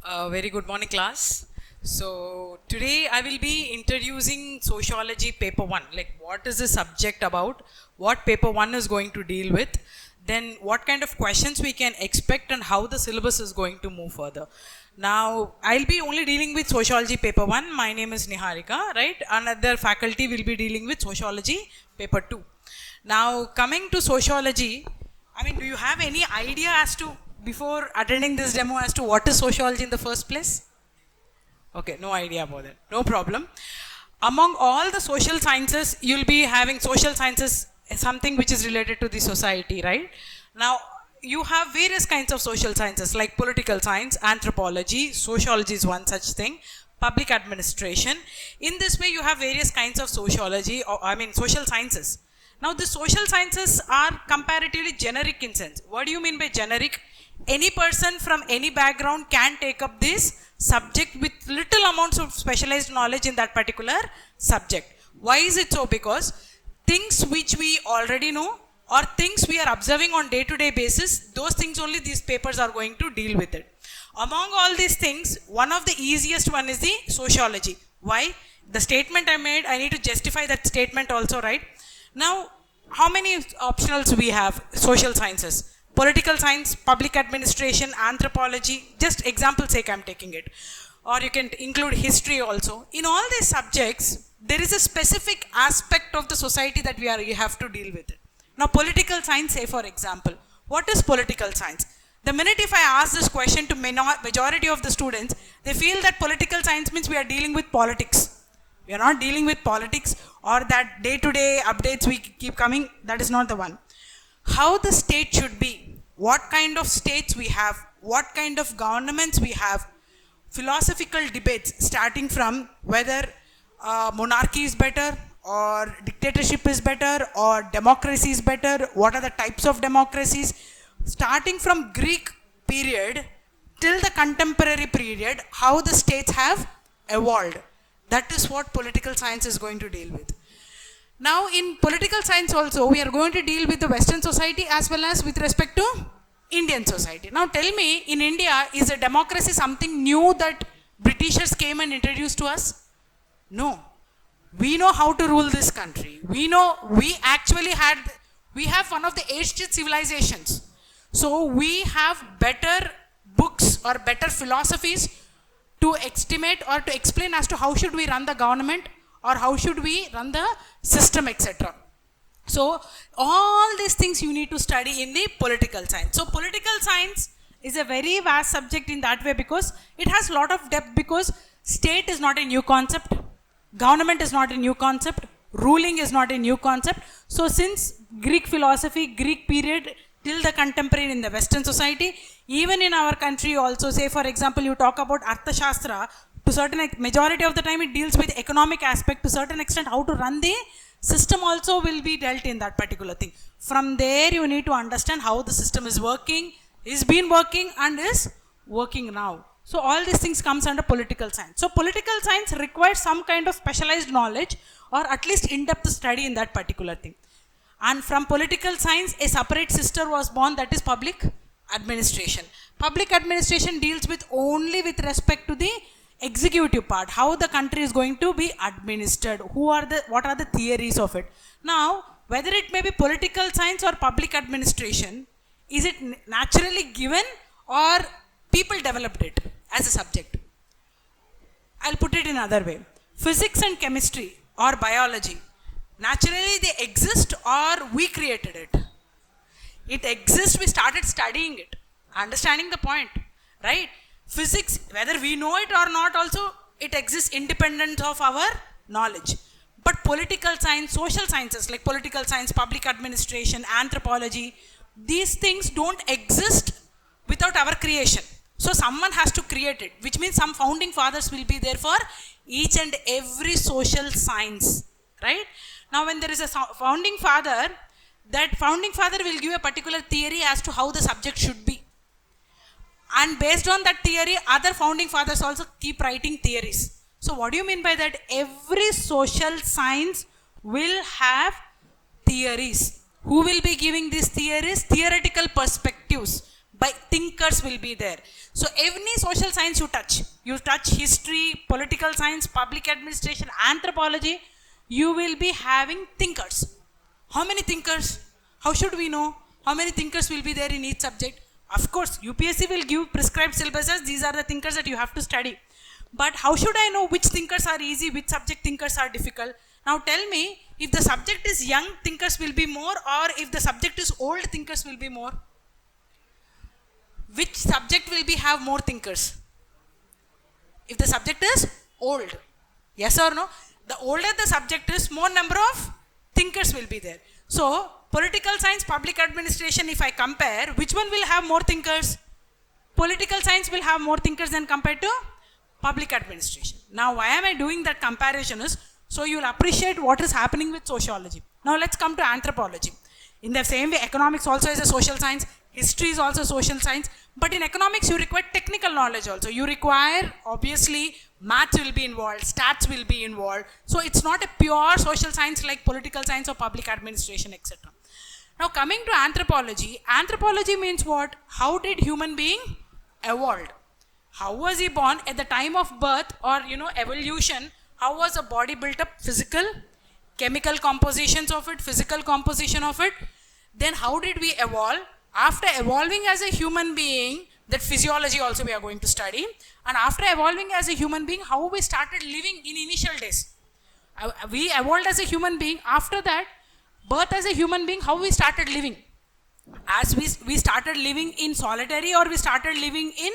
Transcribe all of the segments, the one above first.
Very good morning, class. So today I will be introducing sociology paper 1, like what is the subject about, what paper 1 is going to deal with, then what kind of questions we can expect and how the syllabus is going to move further. Now I'll be only dealing with sociology paper 1. My name is Niharika, right? Another faculty will be dealing with sociology paper 2. Now coming to sociology, do you have any idea as to, before attending this demo, as to what is sociology in the first place? Okay, no idea about that. No problem. Among all the social sciences, you'll be having social sciences, something which is related to the society, right? Now, you have various kinds of social sciences like political science, anthropology, sociology is one such thing, public administration. In this way, you have various kinds of sociology, social sciences. Now, the social sciences are comparatively generic in sense. What do you mean by generic? Any person from any background can take up this subject with little amounts of specialized knowledge in that particular subject. Why is it so? Because things which we already know or things we are observing on day-to-day basis, those things only these papers are going to deal with it. Among all these things, one of the easiest one is the sociology. Why? The statement I made, I need to justify that statement also, right? Now, how many optionals we have? Social sciences, political science, public administration, anthropology, just example sake I'm taking it. Or you can include history also. In all these subjects, there is a specific aspect of the society that you have to deal with it. Now, political science, say for example, what is political science? The minute if I ask this question to majority of the students, they feel that political science means we are dealing with politics. We are not dealing with politics or that day-to-day updates we keep coming. That is not the one. How the state should be, what kind of states we have, what kind of governments we have, philosophical debates starting from whether monarchy is better or dictatorship is better or democracy is better, what are the types of democracies, starting from Greek period till the contemporary period, how the states have evolved. That is what political science is going to deal with. Now, in political science also, we are going to deal with the Western society as well as with respect to Indian society. Now, tell me, in India, is a democracy something new that Britishers came and introduced to us? No. We know how to rule this country. We know we have one of the ancient civilizations. So, we have better books or better philosophies to estimate or to explain as to how should we run the government or how should we run the system, etc. So, all these things you need to study in the political science. So, political science is a very vast subject in that way because it has a lot of depth, because state is not a new concept, government is not a new concept, ruling is not a new concept. So, since Greek philosophy, Greek period till the contemporary in the Western society, even in our country also, say for example, you talk about Arthashastra, to certain majority of the time it deals with economic aspect, to certain extent how to run the system also will be dealt in that particular thing. From there you need to understand how the system is working, is been working and is working now. So all these things comes under political science. So political science requires some kind of specialized knowledge or at least in-depth study in that particular thing. And from political science, a separate sister was born, that is public administration. Public administration deals with only with respect to the executive part, how the country is going to be administered, what are the theories of it. Now, whether it may be political science or public administration, is it naturally given or people developed it as a subject? I'll put it in another way. Physics and chemistry or biology, naturally they exist or we created it? It exists, we started studying it, understanding the point, right? Physics, whether we know it or not also, it exists independent of our knowledge. But political science, social sciences like political science, public administration, anthropology, these things don't exist without our creation. So someone has to create it, which means some founding fathers will be there for each and every social science, right? Now when there is a founding father, that founding father will give a particular theory as to how the subject should be. And based on that theory, other founding fathers also keep writing theories. So what do you mean by that? Every social science will have theories. Who will be giving these theories? Theoretical perspectives. by thinkers will be there. So any social science you touch history, political science, public administration, anthropology, you will be having thinkers. How many thinkers? How should we know how many thinkers will be there in each subject? Of course, UPSC will give prescribed syllabuses. These are the thinkers that you have to study. But how should I know which thinkers are easy, which subject thinkers are difficult? Now tell me, if the subject is young, thinkers will be more, or if the subject is old, thinkers will be more? Which subject will have more thinkers? If the subject is old. Yes or no? The older the subject is, more number of thinkers will be there. So, political science, public administration, if I compare, which one will have more thinkers? Political science will have more thinkers than compared to public administration. Now, why am I doing that comparison is, so you will appreciate what is happening with sociology. Now, let's come to anthropology. In the same way, economics also is a social science, history is also social science, but in economics you require technical knowledge also. You require, obviously, maths will be involved, stats will be involved. So it's not a pure social science like political science or public administration, etc. Now coming to anthropology, anthropology means what? How did human being evolved? How was he born? At the time of birth or evolution, how was the body built up? Physical, chemical compositions of it, physical composition of it. Then how did we evolve? After evolving as a human being, that physiology also we are going to study. And after evolving as a human being, how we started living in initial days. We evolved as a human being. After that, birth as a human being, how we started living. As we started living in solitary, or we started living in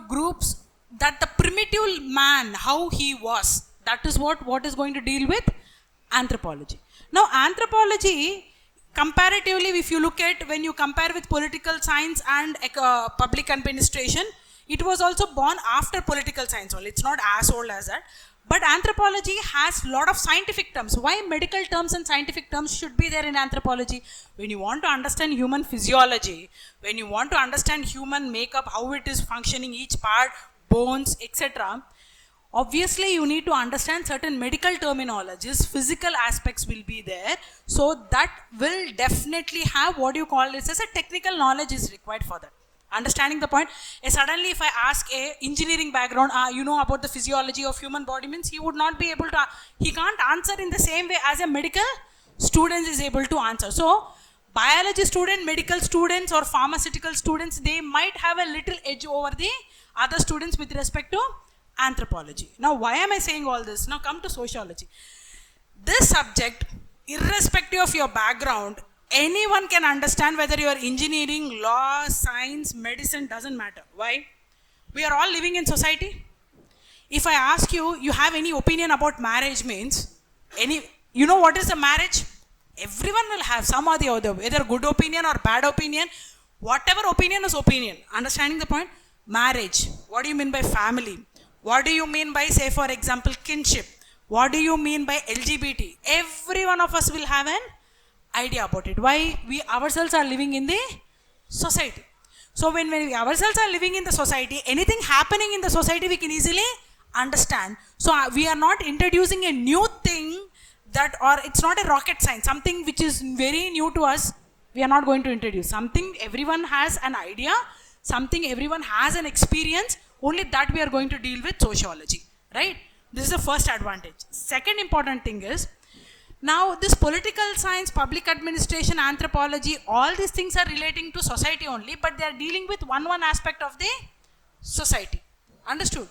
groups, that the primitive man, how he was. That is what is going to deal with anthropology. Now anthropology, comparatively, if you look at, when you compare with political science and public administration, it was also born after political science only. It's not as old as that. But anthropology has a lot of scientific terms. Why medical terms and scientific terms should be there in anthropology? When you want to understand human physiology, when you want to understand human makeup, how it is functioning, each part, bones, etc., obviously you need to understand certain medical terminologies, physical aspects will be there. So that will definitely have what you call this as a technical knowledge is required for that. Understanding the point? Suddenly if I ask a engineering background, about the physiology of human body, means he would not be able to, he can't answer in the same way as a medical student is able to answer. So biology student, medical students or pharmaceutical students, they might have a little edge over the other students with respect to anthropology. Now why am I saying all this? Now come to sociology. This subject, irrespective of your background, anyone can understand, whether you are engineering, law, science, medicine, doesn't matter. Why? We are all living in society. If I ask you, you have any opinion about marriage, means, what is a marriage? Everyone will have some or the other, whether good opinion or bad opinion. Whatever opinion is opinion. Understanding the point? Marriage. What do you mean by family? What do you mean by, say for example, kinship? What do you mean by LGBT? Every one of us will have an idea about it. Why? We ourselves are living in the society. So when we ourselves are living in the society, anything happening in the society we can easily understand. So we are not introducing a new thing that, or it's not a rocket science, something which is very new to us, we are not going to introduce. Something everyone has an idea, something everyone has an experience, only that we are going to deal with sociology, right? This is the first advantage. Second important thing is, now this political science, public administration, anthropology, all these things are relating to society only, but they are dealing with one aspect of the society. Understood?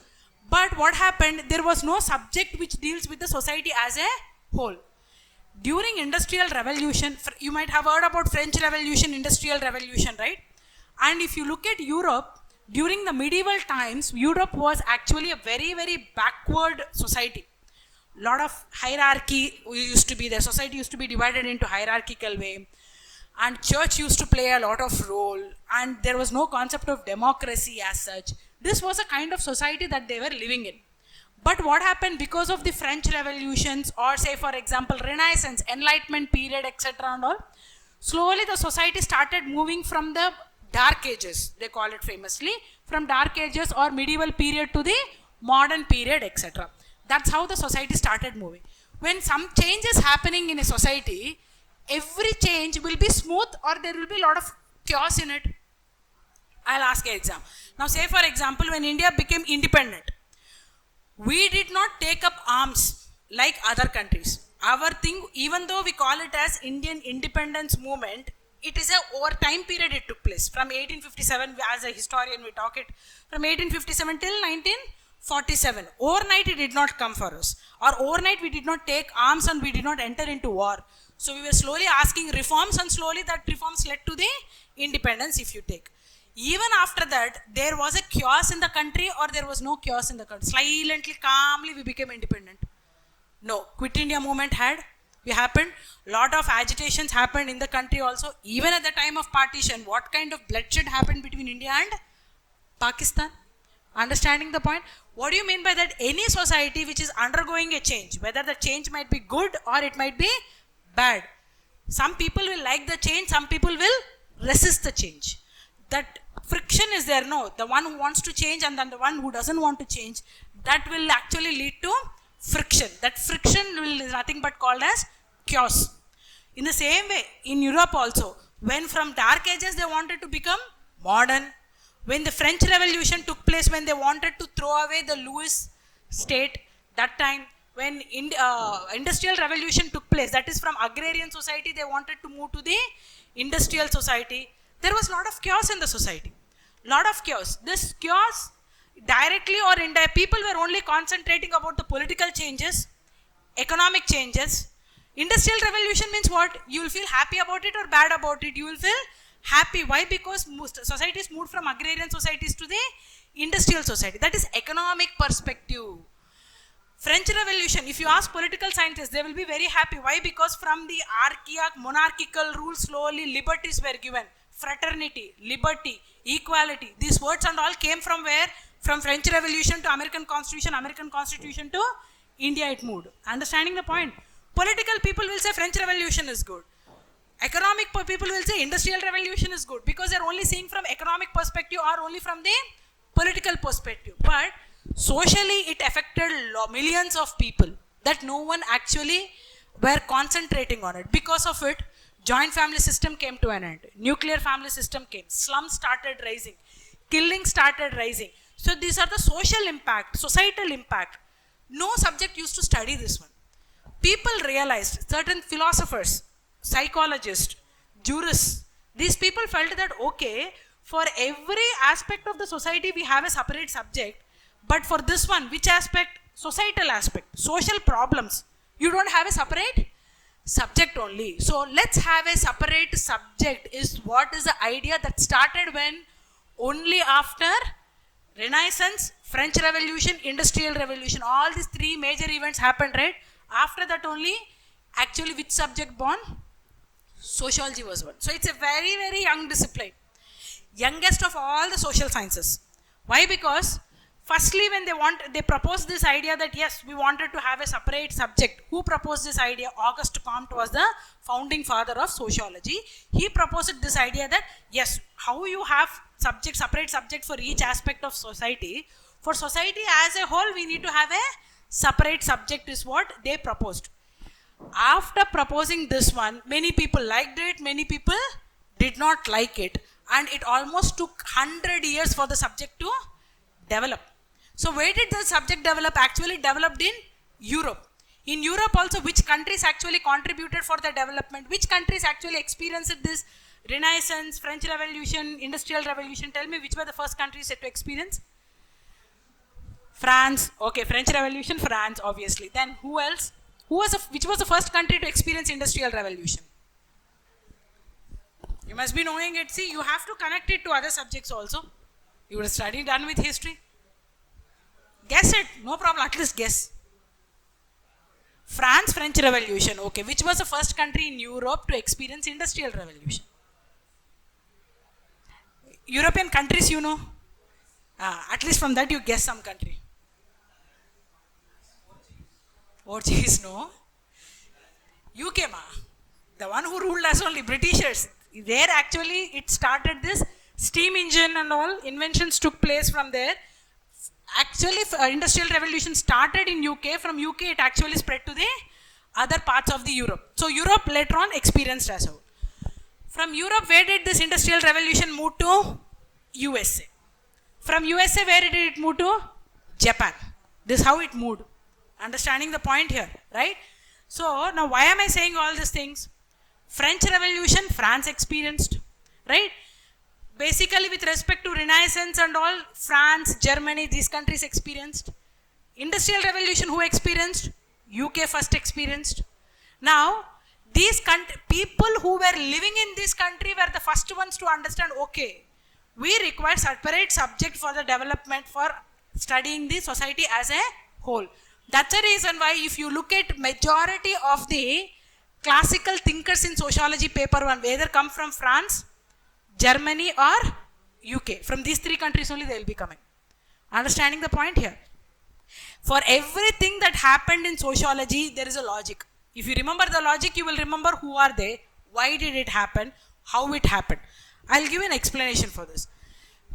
But what happened, there was no subject which deals with the society as a whole. During Industrial Revolution, you might have heard about French Revolution, Industrial Revolution, right? And if you look at Europe, during the medieval times, Europe was actually a very, very backward society. Lot of hierarchy used to be there. Society used to be divided into hierarchical way, and church used to play a lot of role, and there was no concept of democracy as such. This was a kind of society that they were living in. But what happened, because of the French revolutions, or say for example Renaissance, Enlightenment period, etc. and all, slowly the society started moving from the dark ages, they call it famously, from dark ages or medieval period to the modern period, etc. That's how the society started moving. When some change is happening in a society, every change will be smooth or there will be a lot of chaos in it. I'll ask an example. Now, say for example, when India became independent, we did not take up arms like other countries. Our thing, even though we call it as Indian independence movement, it is a over time period it took place. From 1857, as a historian we talk it, from 1857 till 1947. Overnight it did not come for us. Or overnight we did not take arms and we did not enter into war. So we were slowly asking reforms, and slowly that reforms led to the independence, if you take. Even after that, there was a chaos in the country, or there was no chaos in the country. Silently, calmly, we became independent. No, Quit India movement happened. Lot of agitations happened in the country also. Even at the time of partition, what kind of bloodshed happened between India and Pakistan? Understanding the point? What do you mean by that? Any society which is undergoing a change, whether the change might be good or it might be bad. Some people will like the change, some people will resist the change. That friction is there, no. The one who wants to change and then the one who doesn't want to change, that will actually lead to friction. That friction is nothing but called as chaos. In the same way, in Europe also, when from dark ages they wanted to become modern, when the French Revolution took place, when they wanted to throw away the Louis state, that time, when industrial revolution took place, that is from agrarian society, they wanted to move to the industrial society. There was a lot of chaos in the society. Lot of chaos. This chaos, directly or indirectly, people were only concentrating about the political changes, economic changes. Industrial revolution means what? You will feel happy about it or bad about it. You will feel happy. Why? Because societies moved from agrarian societies to the industrial society. That is economic perspective. French Revolution, if you ask political scientists, they will be very happy. Why? Because from the monarchical rule, slowly liberties were given. Fraternity, liberty, equality. These words and all came from where? From French Revolution to American Constitution to India it moved. Understanding the point? Political people will say French Revolution is good. Economic people will say Industrial Revolution is good, because they are only seeing from economic perspective or only from the political perspective. But socially it affected millions of people that no one actually were concentrating on it. Because of it, joint family system came to an end. Nuclear family system came. Slums started rising. Killing started rising. So these are the social impact, societal impact. No subject used to study this one. People realized, certain philosophers, psychologists, jurists, these people felt that okay, for every aspect of the society we have a separate subject, but for this one, which aspect? Societal aspect, social problems, you don't have a separate subject only. So let's have a separate subject is what is the idea that started when? Only after Renaissance, French Revolution, Industrial Revolution, all these three major events happened, right? After that only, actually which subject born? Sociology was born. So it's a very, very young discipline. Youngest of all the social sciences. Why? Because firstly, when they proposed this idea that yes, we wanted to have a separate subject. Who proposed this idea? Auguste Comte was the founding father of sociology. He proposed this idea that yes, how you have separate subject for each aspect of society. For society as a whole, we need to have a separate subject is what they proposed. After proposing this one, many people liked it, many people did not like it. And it almost took 100 years for the subject to develop. So where did the subject develop? Actually developed in Europe. In Europe also, which countries actually contributed for the development? Which countries actually experienced this Renaissance, French Revolution, Industrial Revolution? Tell me, which were the first countries to experience? France. Okay, French Revolution, France, obviously. Then who else? Which was the first country to experience Industrial Revolution? You must be knowing it. See, you have to connect it to other subjects also. You would have studied done with history. Guess it. No problem. At least guess. France, French Revolution. Okay. Which was the first country in Europe to experience Industrial Revolution? European countries, you know. At least from that you guess some country. Portuguese, no. UK, ma. The one who ruled us only, Britishers. There actually it started this steam engine and all inventions took place from there. Actually, Industrial Revolution started in UK. From UK, it actually spread to the other parts of the Europe. So Europe later on experienced as well. From Europe, where did this Industrial Revolution move to? USA. From USA, where did it move to? Japan. This is how it moved. Understanding the point here, right? So now why am I saying all these things? French Revolution, France experienced, right? Basically with respect to Renaissance and all, France, Germany, these countries experienced. Industrial Revolution, who experienced? UK first experienced. Now, these people who were living in this country were the first ones to understand, okay, we require separate subject for the development, for studying the society as a whole. That's the reason why if you look at majority of the classical thinkers in sociology paper one, whether come from France, Germany or UK. From these three countries only they will be coming. Understanding the point here? For everything that happened in sociology, there is a logic. If you remember the logic, you will remember who are they, why did it happen, how it happened. I'll give you an explanation for this.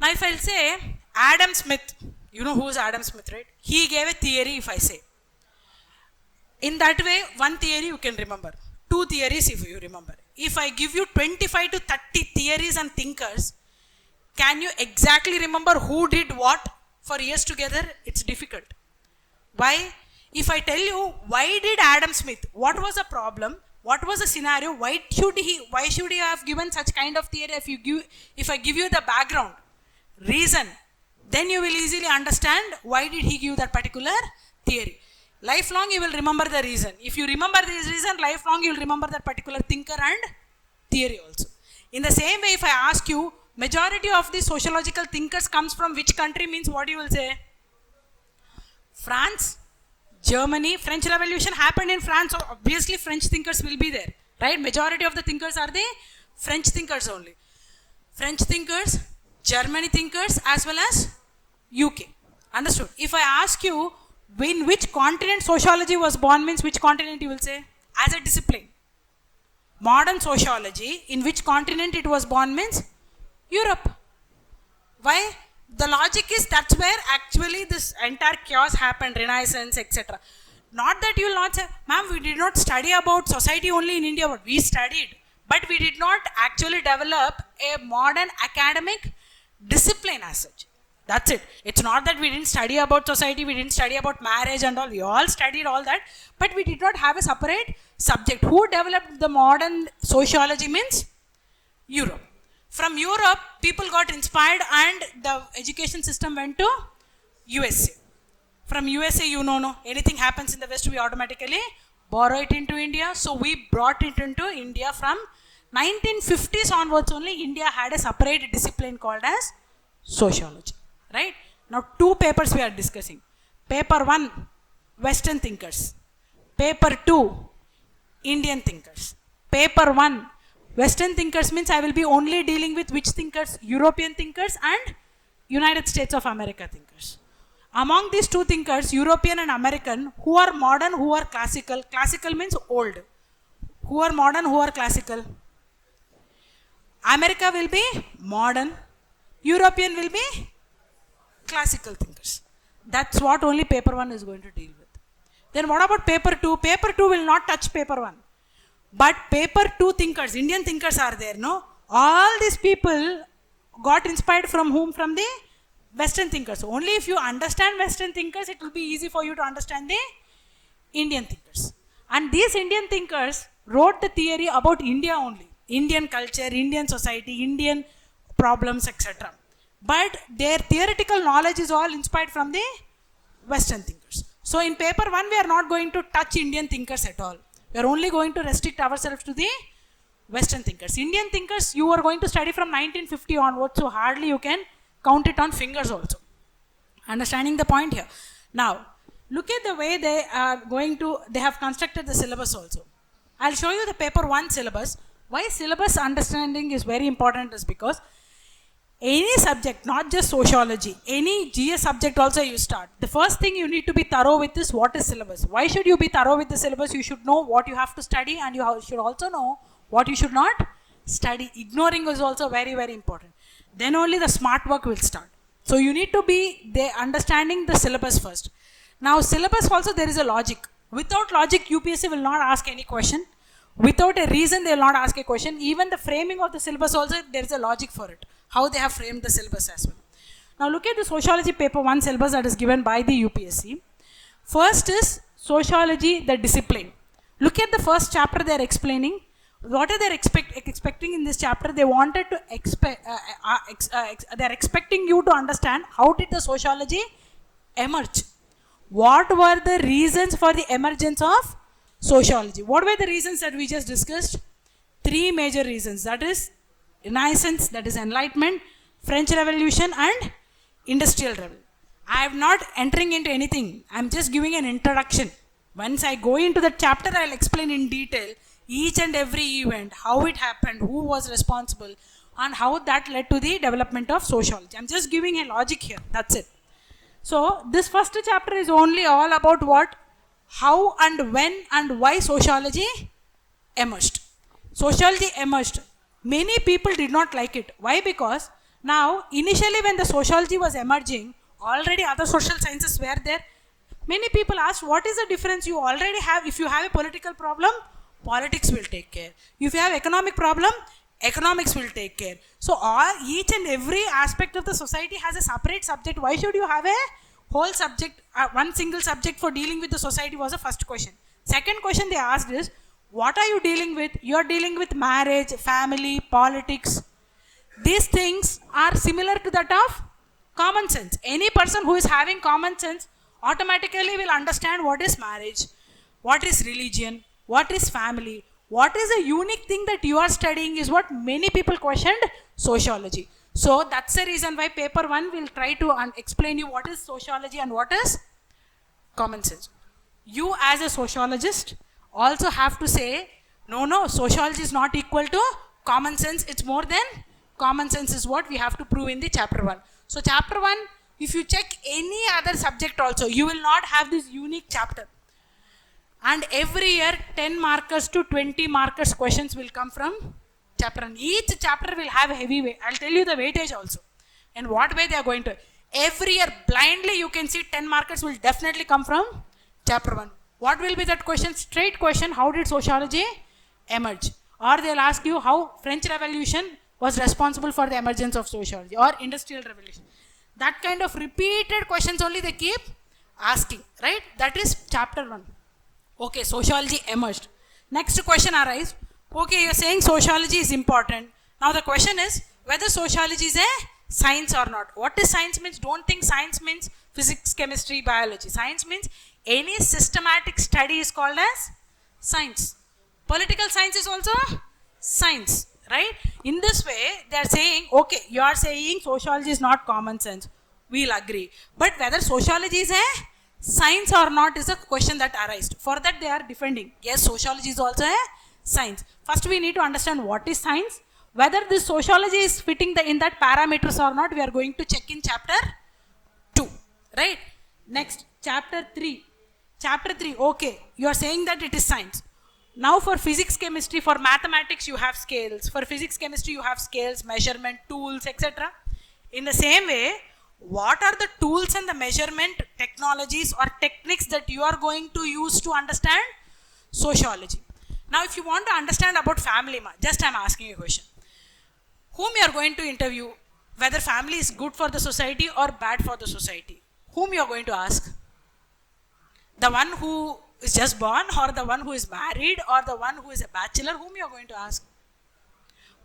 Now if I'll say Adam Smith, you know who is Adam Smith, right? He gave a theory, if I say. In that way, one theory you can remember. Two theories if you remember. If I give you 25 to 30 theories and thinkers, can you exactly remember who did what for years together? It's difficult. Why? If I tell you, why did Adam Smith, what was the problem, what was the scenario, why should he have given such kind of theory? If I give you the background, reason, then you will easily understand why did he give that particular theory. Lifelong you will remember the reason. If you remember this reason, lifelong you will remember that particular thinker and theory also. In the same way, if I ask you, majority of the sociological thinkers comes from which country, means what you will say? France, Germany. French Revolution happened in France, so obviously French thinkers will be there, right? Majority of the thinkers are the French thinkers only. French thinkers, Germany thinkers, as well as UK. Understood? If I ask you, in which continent sociology was born, means which continent you will say? As a discipline. Modern sociology, in which continent it was born, means Europe. Why? The logic is that's where actually this entire chaos happened, Renaissance, etc. Not that you will not say, ma'am, we did not study about society only in India, but we studied. But we did not actually develop a modern academic discipline as such. That's it. It's not that we didn't study about society, we didn't study about marriage and all. We all studied all that, but we did not have a separate subject. Who developed the modern sociology means Europe. From Europe, people got inspired and the education system went to USA. From USA, you know, anything happens in the West, we automatically borrow it into India. So we brought it into India from 1950s onwards only. India had a separate discipline called as sociology. Right? Now, two papers we are discussing. Paper 1, Western thinkers. Paper 2, Indian thinkers. Paper 1, Western thinkers means I will be only dealing with which thinkers? European thinkers and United States of America thinkers. Among these two thinkers, European and American, who are modern, who are classical? Classical means old. Who are modern, who are classical? America will be modern. European will be classical thinkers. That's what only paper 1 is going to deal with. Then what about paper 2? Paper 2 will not touch paper 1. But paper 2 thinkers, Indian thinkers are there, no? All these people got inspired from whom? From the Western thinkers. Only if you understand Western thinkers, it will be easy for you to understand the Indian thinkers. And these Indian thinkers wrote the theory about India only. Indian culture, Indian society, Indian problems, etc. But their theoretical knowledge is all inspired from the Western thinkers. So in paper 1, we are not going to touch Indian thinkers at all. We are only going to restrict ourselves to the Western thinkers. Indian thinkers, you are going to study from 1950 onwards, so hardly you can count it on fingers also. Understanding the point here. Now, look at the way they have constructed the syllabus also. I'll show you the paper 1 syllabus. Why syllabus understanding is very important is because any subject, not just sociology, any GS subject also you start. The first thing you need to be thorough with is what is syllabus. Why should you be thorough with the syllabus? You should know what you have to study and you should also know what you should not study. Ignoring is also very, very important. Then only the smart work will start. So you need to be understanding the syllabus first. Now syllabus also there is a logic. Without logic, UPSC will not ask any question. Without a reason, they will not ask a question. Even the framing of the syllabus also, there is a logic for it. how they have framed the syllabus as well. Now look at the sociology paper 1 syllabus that is given by the UPSC. First is sociology, the discipline. Look at the first chapter they are explaining. What are they expecting in this chapter? They wanted to they are expecting you to understand how did the sociology emerge. What were the reasons for the emergence of sociology? What were the reasons that we just discussed? 3 major reasons. That is Renaissance, that is Enlightenment, French Revolution and Industrial Revolution. I am not entering into anything. I am just giving an introduction. Once I go into the chapter, I will explain in detail each and every event, how it happened, who was responsible, and how that led to the development of sociology. I am just giving a logic here. That's it. So this first chapter is only all about what, how and when and why sociology emerged. Sociology emerged. Many people did not like it. Why? Because now initially when the sociology was emerging, already other social sciences were there. Many people asked, what is the difference you already have? If you have a political problem, politics will take care. If you have economic problem, economics will take care. So each and every aspect of the society has a separate subject. Why should you have a whole subject, one single subject for dealing with the society was the first question. Second question they asked is, what are you dealing with? You are dealing with marriage, family, politics. These things are similar to that of common sense. Any person who is having common sense automatically will understand what is marriage, what is religion, what is family, what is a unique thing that you are studying is what many people questioned sociology. So that's the reason why paper 1 will try to explain you what is sociology and what is common sense. You as a sociologist also have to say, no, sociology is not equal to common sense. It's more than common sense is what we have to prove in the chapter 1. So chapter 1, if you check any other subject also, you will not have this unique chapter. And every year 10 markers to 20 markers questions will come from chapter 1. Each chapter will have a heavy weight. I'll tell you the weightage also. And what way they are going to. Every year blindly you can see 10 markers will definitely come from chapter 1. What will be that question? Straight question, how did sociology emerge? Or they'll ask you how French Revolution was responsible for the emergence of sociology or Industrial Revolution. That kind of repeated questions only they keep asking, right? That is chapter 1. Okay, sociology emerged. Next question arises. Okay, you're saying sociology is important. Now the question is whether sociology is a science or not. What is science means? Don't think science means physics, chemistry, biology. Science means any systematic study is called as science. Political science is also science, right? In this way, they are saying, okay, you are saying sociology is not common sense. We'll agree. But whether sociology is a science or not is a question that arises. For that they are defending. Yes, sociology is also a science. First we need to understand what is science. Whether this sociology is fitting in that parameters or not, we are going to check in chapter 2. Right? Next, chapter 3. Chapter 3, okay, you are saying that it is science. Now for physics, chemistry, for mathematics you have scales. For physics, chemistry you have scales, measurement, tools, etc. In the same way, what are the tools and the measurement technologies or techniques that you are going to use to understand sociology? Now if you want to understand about family, just I am asking you a question. Whom you are going to interview, whether family is good for the society or bad for the society? Whom you are going to ask? The one who is just born or the one who is married or the one who is a bachelor? Whom you are going to ask?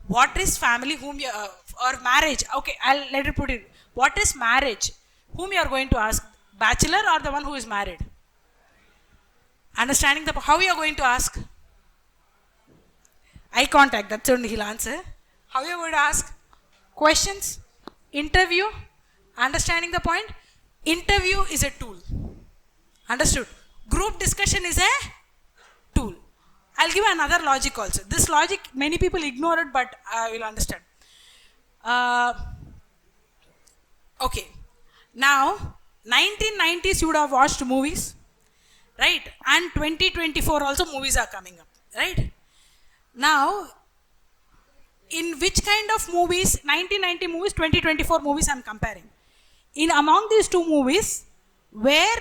What is family, whom you, or marriage? Okay, I'll let it put it. What is marriage? Whom you are going to ask? Bachelor or the one who is married? Understanding the, how you are going to ask? Eye contact, that's only he'll answer. How you are going to ask? Questions? Interview? Understanding the point? Interview is a tool. Understood? Group discussion is a tool. I'll give another logic also. This logic, many people ignore it, but I will understand. Okay. Now, 1990s you would have watched movies, right? And 2024 also movies are coming up, right? Now, in which kind of movies, 1990 movies, 2024 movies I'm comparing. In among these two movies, where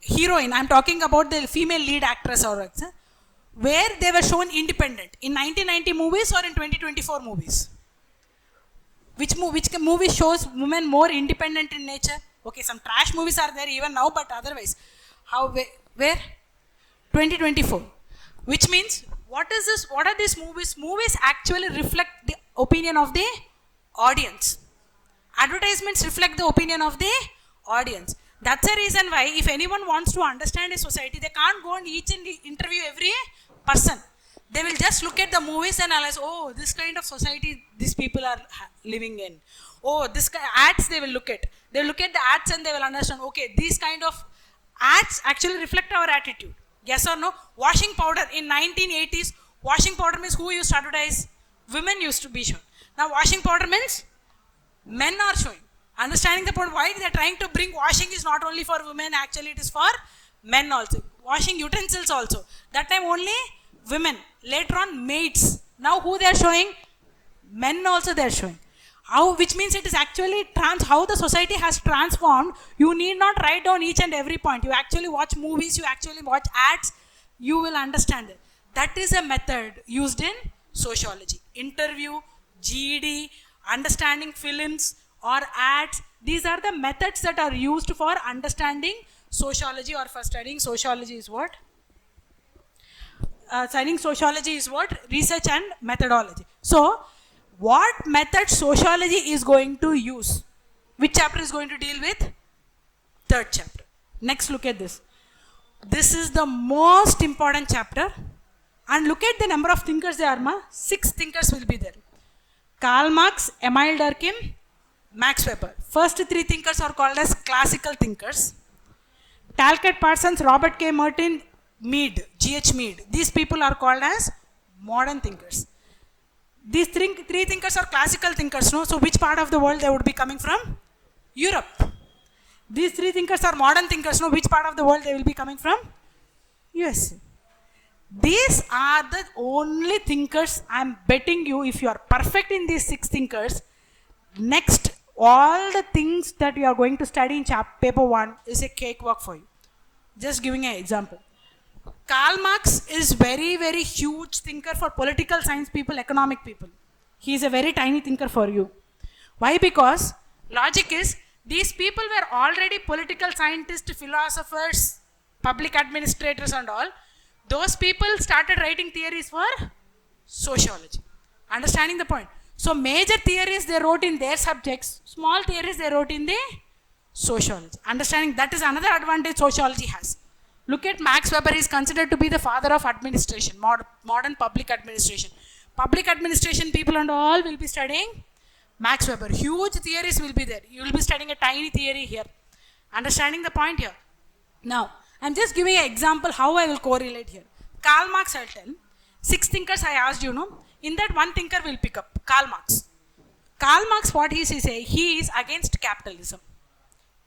heroine, I'm talking about the female lead actress or where they were shown independent, in 1990 movies or in 2024 movies? which movie shows women more independent in nature? Okay, some trash movies are there even now, but otherwise, where 2024, which means what is this? What are these movies? Movies actually reflect the opinion of the audience. Advertisements reflect the opinion of the audience. That's the reason why if anyone wants to understand a society, they can't go and each and interview every person. They will just look at the movies and analyze, oh, this kind of society these people are living in. Oh, this ads they will look at. They will look at the ads and they will understand, okay, these kind of ads actually reflect our attitude. Yes or no? Washing powder in 1980s, washing powder means who used to advertise? Women used to be shown. Now washing powder means men are showing. Understanding the point why they are trying to bring washing is not only for women, actually it is for men also. Washing utensils also. That time only women. Later on maids. Now who they are showing? Men also they are showing. How, which means it is actually how the society has transformed. You need not write down each and every point. You actually watch movies, you actually watch ads, you will understand it. That is a method used in sociology. Interview, GED, understanding films or ads. These are the methods that are used for understanding sociology, or for studying sociology is what? Studying sociology is what? Research and methodology. So, what method sociology is going to use? Which chapter is going to deal with? Third chapter. Next, look at this. This is the most important chapter. And look at the number of thinkers there are. 6 thinkers will be there. Karl Marx, Emile Durkheim, Max Weber. First 3 thinkers are called as classical thinkers. Talcott Parsons, Robert K. Merton, Mead, G.H. Mead. These people are called as modern thinkers. These 3 thinkers are classical thinkers, no? So which part of the world they would be coming from? Europe. These 3 thinkers are modern thinkers, no? Which part of the world they will be coming from? USA. These are the only thinkers. I am betting you, if you are perfect in these 6 thinkers, next all the things that you are going to study in paper 1 is a cakewalk for you. Just giving an example. Karl Marx is very, very huge thinker for political science people, economic people. He is a very tiny thinker for you. Why? Because logic is, these people were already political scientists, philosophers, public administrators and all. Those people started writing theories for sociology. Understanding the point? So major theories they wrote in their subjects, small theories they wrote in the sociology. Understanding that is another advantage sociology has. Look at Max Weber, he is considered to be the father of administration, modern public administration. Public administration people and all will be studying Max Weber. Huge theories will be there. You will be studying a tiny theory here. Understanding the point here? Now, I am just giving an example how I will correlate here. Karl Marx, I'll tell. 6 thinkers I asked you, no? In that 1 thinker will pick up Karl Marx. Karl Marx, what he say? He is against capitalism.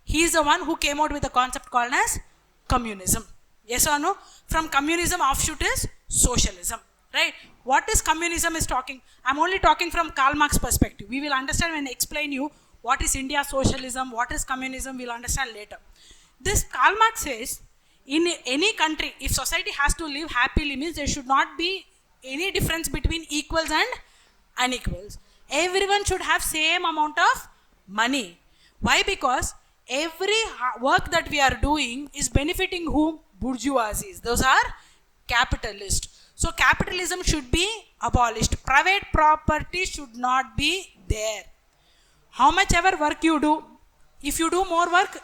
He is the one who came out with a concept called as communism. Yes or no? From communism offshoot is socialism. Right? What is communism is talking? I'm only talking from Karl Marx perspective. We will understand when I explain you what is India socialism, what is communism, we'll understand later. This Karl Marx says, in any country, if society has to live happily, means there should not be any difference between equals and unequals. Everyone should have same amount of money. Why? Because every work that we are doing is benefiting whom? Bourgeoisies. Those are capitalists. So capitalism should be abolished. Private property should not be there. How much ever work you do, if you do more work,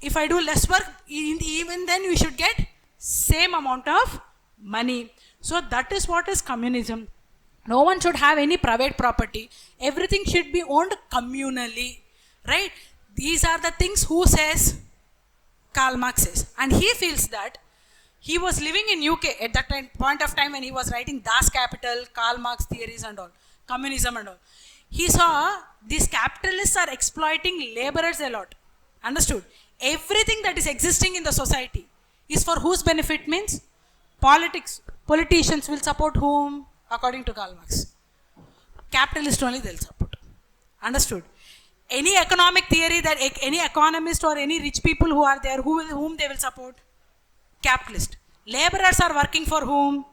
if I do less work, even then we should get same amount of money. So that is what is communism. No one should have any private property. Everything should be owned communally. Right? These are the things who says? Karl Marx says. And he feels that he was living in UK at that point of time when he was writing Das Kapital, Karl Marx theories and all, communism and all. He saw these capitalists are exploiting laborers a lot. Understood? Everything that is existing in the society is for whose benefit? Means politicians will support whom? According to Karl Marx. Capitalists only they'll support. Understood? Any economic theory that any economist or any rich people who are there, whom they will support? Capitalist. Laborers are working for whom?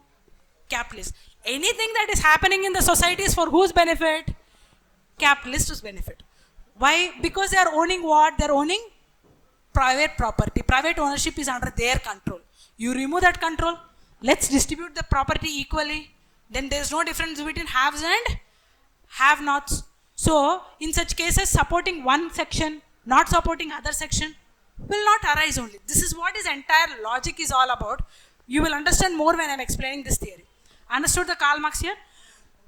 Capitalist. Anything that is happening in the society is for whose benefit? capitalists benefit. Why? Because they are owning what? They are owning private property. Private ownership is under their control. You remove that control, let's distribute the property equally. Then there is no difference between haves and have-nots. So, in such cases, supporting one section, not supporting other section, will not arise only. This is what his entire logic is all about. You will understand more when I am explaining this theory. Understood the Karl Marx here?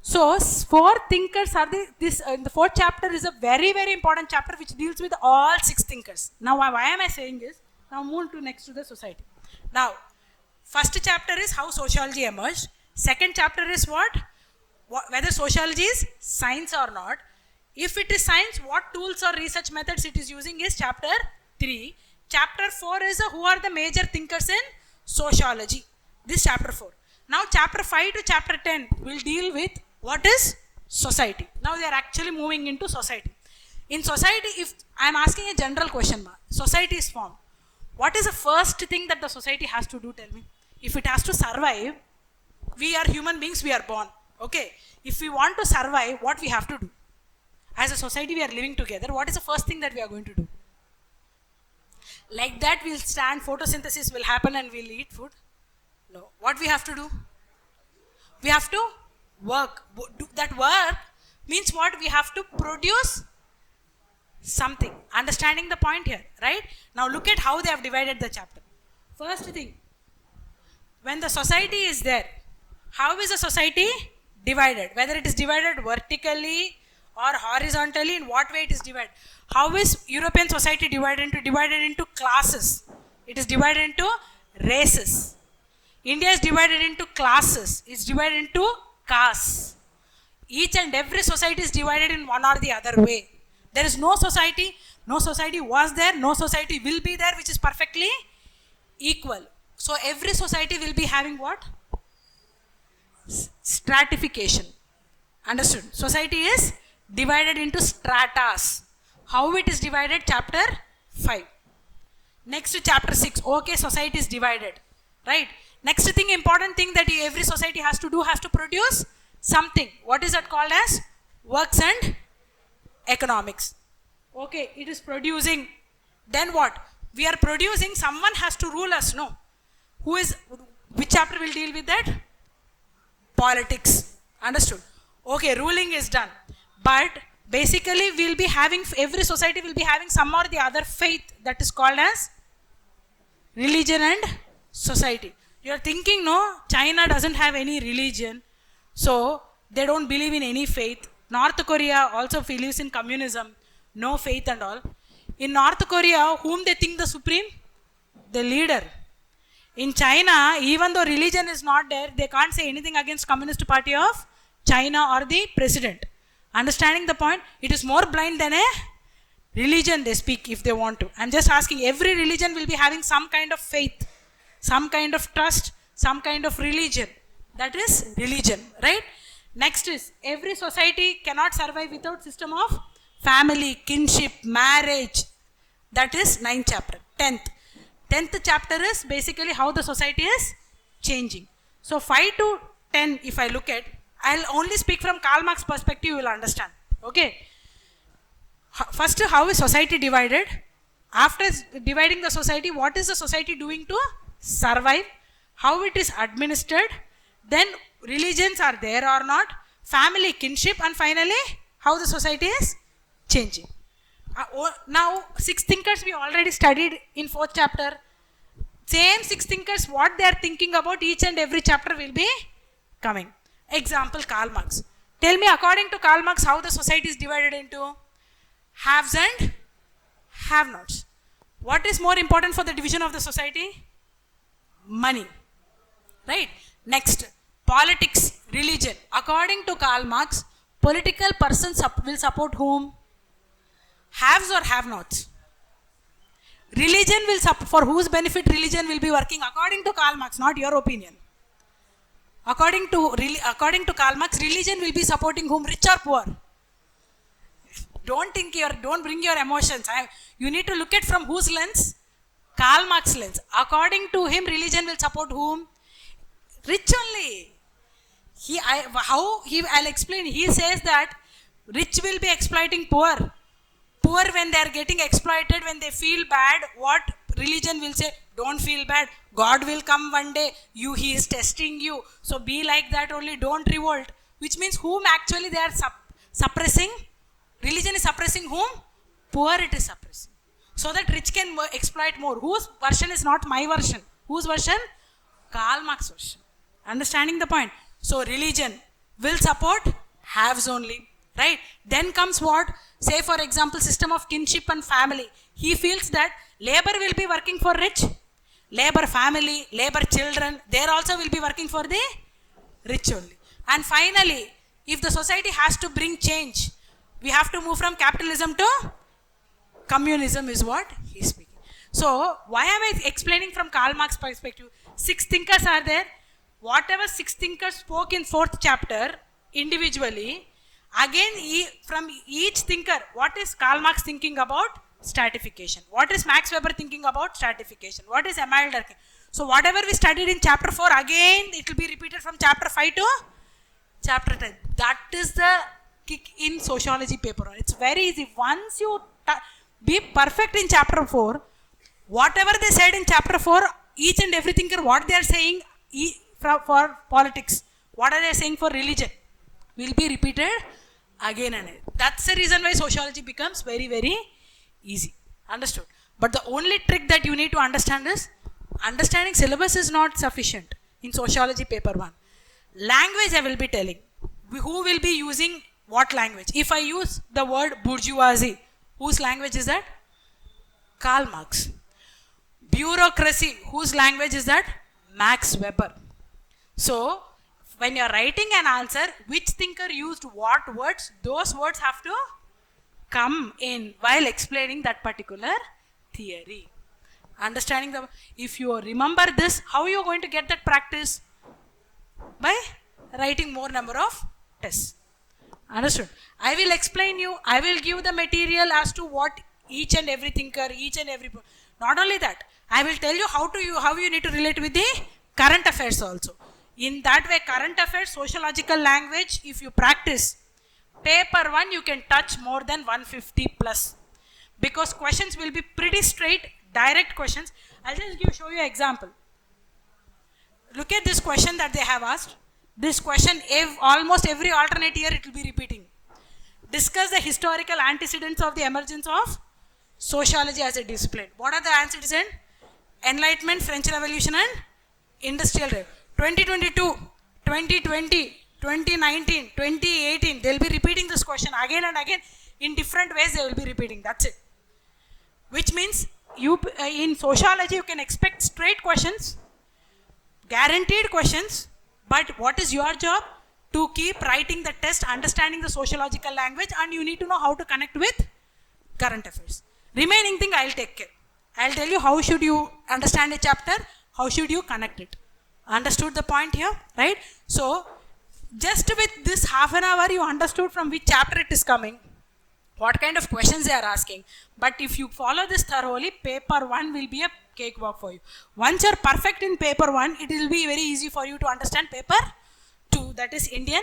So, four thinkers are in the fourth chapter is a very, very important chapter which deals with all six thinkers. Now, why am I saying this? Now, move to next to the society. Now, first chapter is how sociology emerged. Second chapter is what? Whether sociology is science or not. If it is science, what tools or research methods it is using is chapter 3. Chapter 4 is who are the major thinkers in sociology. This chapter 4. Now chapter 5 to chapter 10 will deal with what is society. Now they are actually moving into society. In society, if I am asking a general question, society is formed. What is the first thing that the society has to do? Tell me. If it has to survive, we are human beings, we are born. Okay. If we want to survive, what we have to do? As a society, we are living together. What is the first thing that we are going to do? Like that, we'll stand, photosynthesis will happen and we'll eat food? No. What we have to do? We have to work. That work means what? We have to produce something. Understanding the point here, right? Now look at how they have divided the chapter. First thing, when the society is there, how is the society divided? Whether it is divided vertically or horizontally, in what way it is divided? How is European society divided into classes? It is divided into races. India is divided into classes. It's divided into castes. Each and every society is divided in one or the other way. There is no society was there, no society will be there which is perfectly equal. So every society will be having what? Stratification. Understood? Society is divided into stratas. How it is divided? Chapter 5. Next to chapter 6. Okay, society is divided. Right? Next thing, important thing that every society has to do, has to produce something. What is that called as? Works and economics. Okay, it is producing. Then what? We are producing, someone has to rule us, no? Which chapter will deal with that? Politics. Understood? Okay, ruling is done. But basically we'll be having, every society will be having some or the other faith, that is called as religion and society. You are thinking, no, China doesn't have any religion, so they don't believe in any faith. North Korea also believes in communism, no faith and all. In North Korea, whom they think the supreme? The leader. In China, even though religion is not there, they can't say anything against Communist Party of China or the president. Understanding the point? It is more blind than a religion they speak if they want to. I'm just asking, every religion will be having some kind of faith, some kind of trust, some kind of religion. That is religion, right? Next is, every society cannot survive without system of family, kinship, marriage. That is 9th chapter. 10th chapter is basically how the society is changing. So 5 to 10, if I look at, I'll only speak from Karl Marx perspective, you will understand. Okay. First, how is society divided? After dividing the society, what is the society doing to survive? How it is administered? Then religions are there or not? Family, kinship, and finally, how the society is changing. Now, 6 thinkers we already studied in 4th chapter. Same 6 thinkers, what they are thinking about, each and every chapter will be coming. Example, Karl Marx. Tell me, according to Karl Marx, how the society is divided into haves and have-nots. What is more important for the division of the society? Money. Right? Next, politics, religion. According to Karl Marx, political persons will support whom? Haves or have-nots? Religion will support, for whose benefit religion will be working? According to Karl Marx, not your opinion. According to Karl Marx, religion will be supporting whom? Rich or poor? Don't bring your emotions. You need to look at from whose lens? Karl Marx lens. According to him, religion will support whom? Rich only. I'll explain. He says that Rich will be exploiting poor. Poor, when they are getting exploited, when they feel bad, what religion will say? Don't feel bad. God will come one day. He is testing you. So be like that only. Don't revolt. Which means whom actually they are suppressing? Religion is suppressing whom? Poor it is suppressing. So that rich can exploit more. Whose version is not my version? Whose version? Karl Marx version. Understanding the point? So religion will support haves only. Right? Then comes what? Say for example, system of kinship and family. He feels that labor will be working for rich. Labor family, labor children, there also will be working for the rich only. And finally, if the society has to bring change, we have to move from capitalism to communism is what he is speaking. So, why am I explaining from Karl Marx perspective? 6 thinkers are there. Whatever 6 thinkers spoke in 4th chapter individually, again from each thinker, what is Karl Marx thinking about? Stratification. What is Max Weber thinking about? Stratification. What is Emile Durkheim? So whatever we studied in chapter 4, again it will be repeated from chapter 5 to chapter 10. That is the kick in sociology paper 1. It's very easy. Once you be perfect in chapter 4, whatever they said in chapter 4, each and every thinker, what they are saying for politics, what are they saying for religion, will be repeated again and again. That's the reason why sociology becomes very, very easy. Understood? But the only trick that you need to understand is, understanding syllabus is not sufficient in sociology paper 1. Language I will be telling. Who will be using what language? If I use the word bourgeoisie, whose language is that? Karl Marx. Bureaucracy, whose language is that? Max Weber. So, when you are writing an answer, which thinker used what words, those words have to come in while explaining that particular theory. Understanding if you remember this, how are you going to get that practice? By writing more number of tests. Understood? I will explain you, I will give the material as to what each and every thinker, not only that, I will tell you how you need to relate with the current affairs also. In that way, current affairs, sociological language, if you practice, paper 1 you can touch more than 150 plus. Because questions will be pretty straight, direct questions. I'll just show you an example. Look at this question that they have asked. This question, almost every alternate year it will be repeating. Discuss the historical antecedents of the emergence of sociology as a discipline. What are the antecedents? Enlightenment, French Revolution and Industrial Revolution. 2022, 2020, 2019, 2018, they'll be repeating this question again and again. In different ways they will be repeating. That's it. Which means in sociology you can expect straight questions, guaranteed questions, but what is your job? To keep writing the test, understanding the sociological language, and you need to know how to connect with current affairs. Remaining thing I'll take care. I'll tell you how should you understand a chapter, how should you connect it. Understood the point here, right? So, just with this half an hour, you understood from which chapter it is coming, what kind of questions they are asking. But if you follow this thoroughly, paper 1 will be a cakewalk for you. Once you're perfect in paper 1, it will be very easy for you to understand paper 2, that is Indian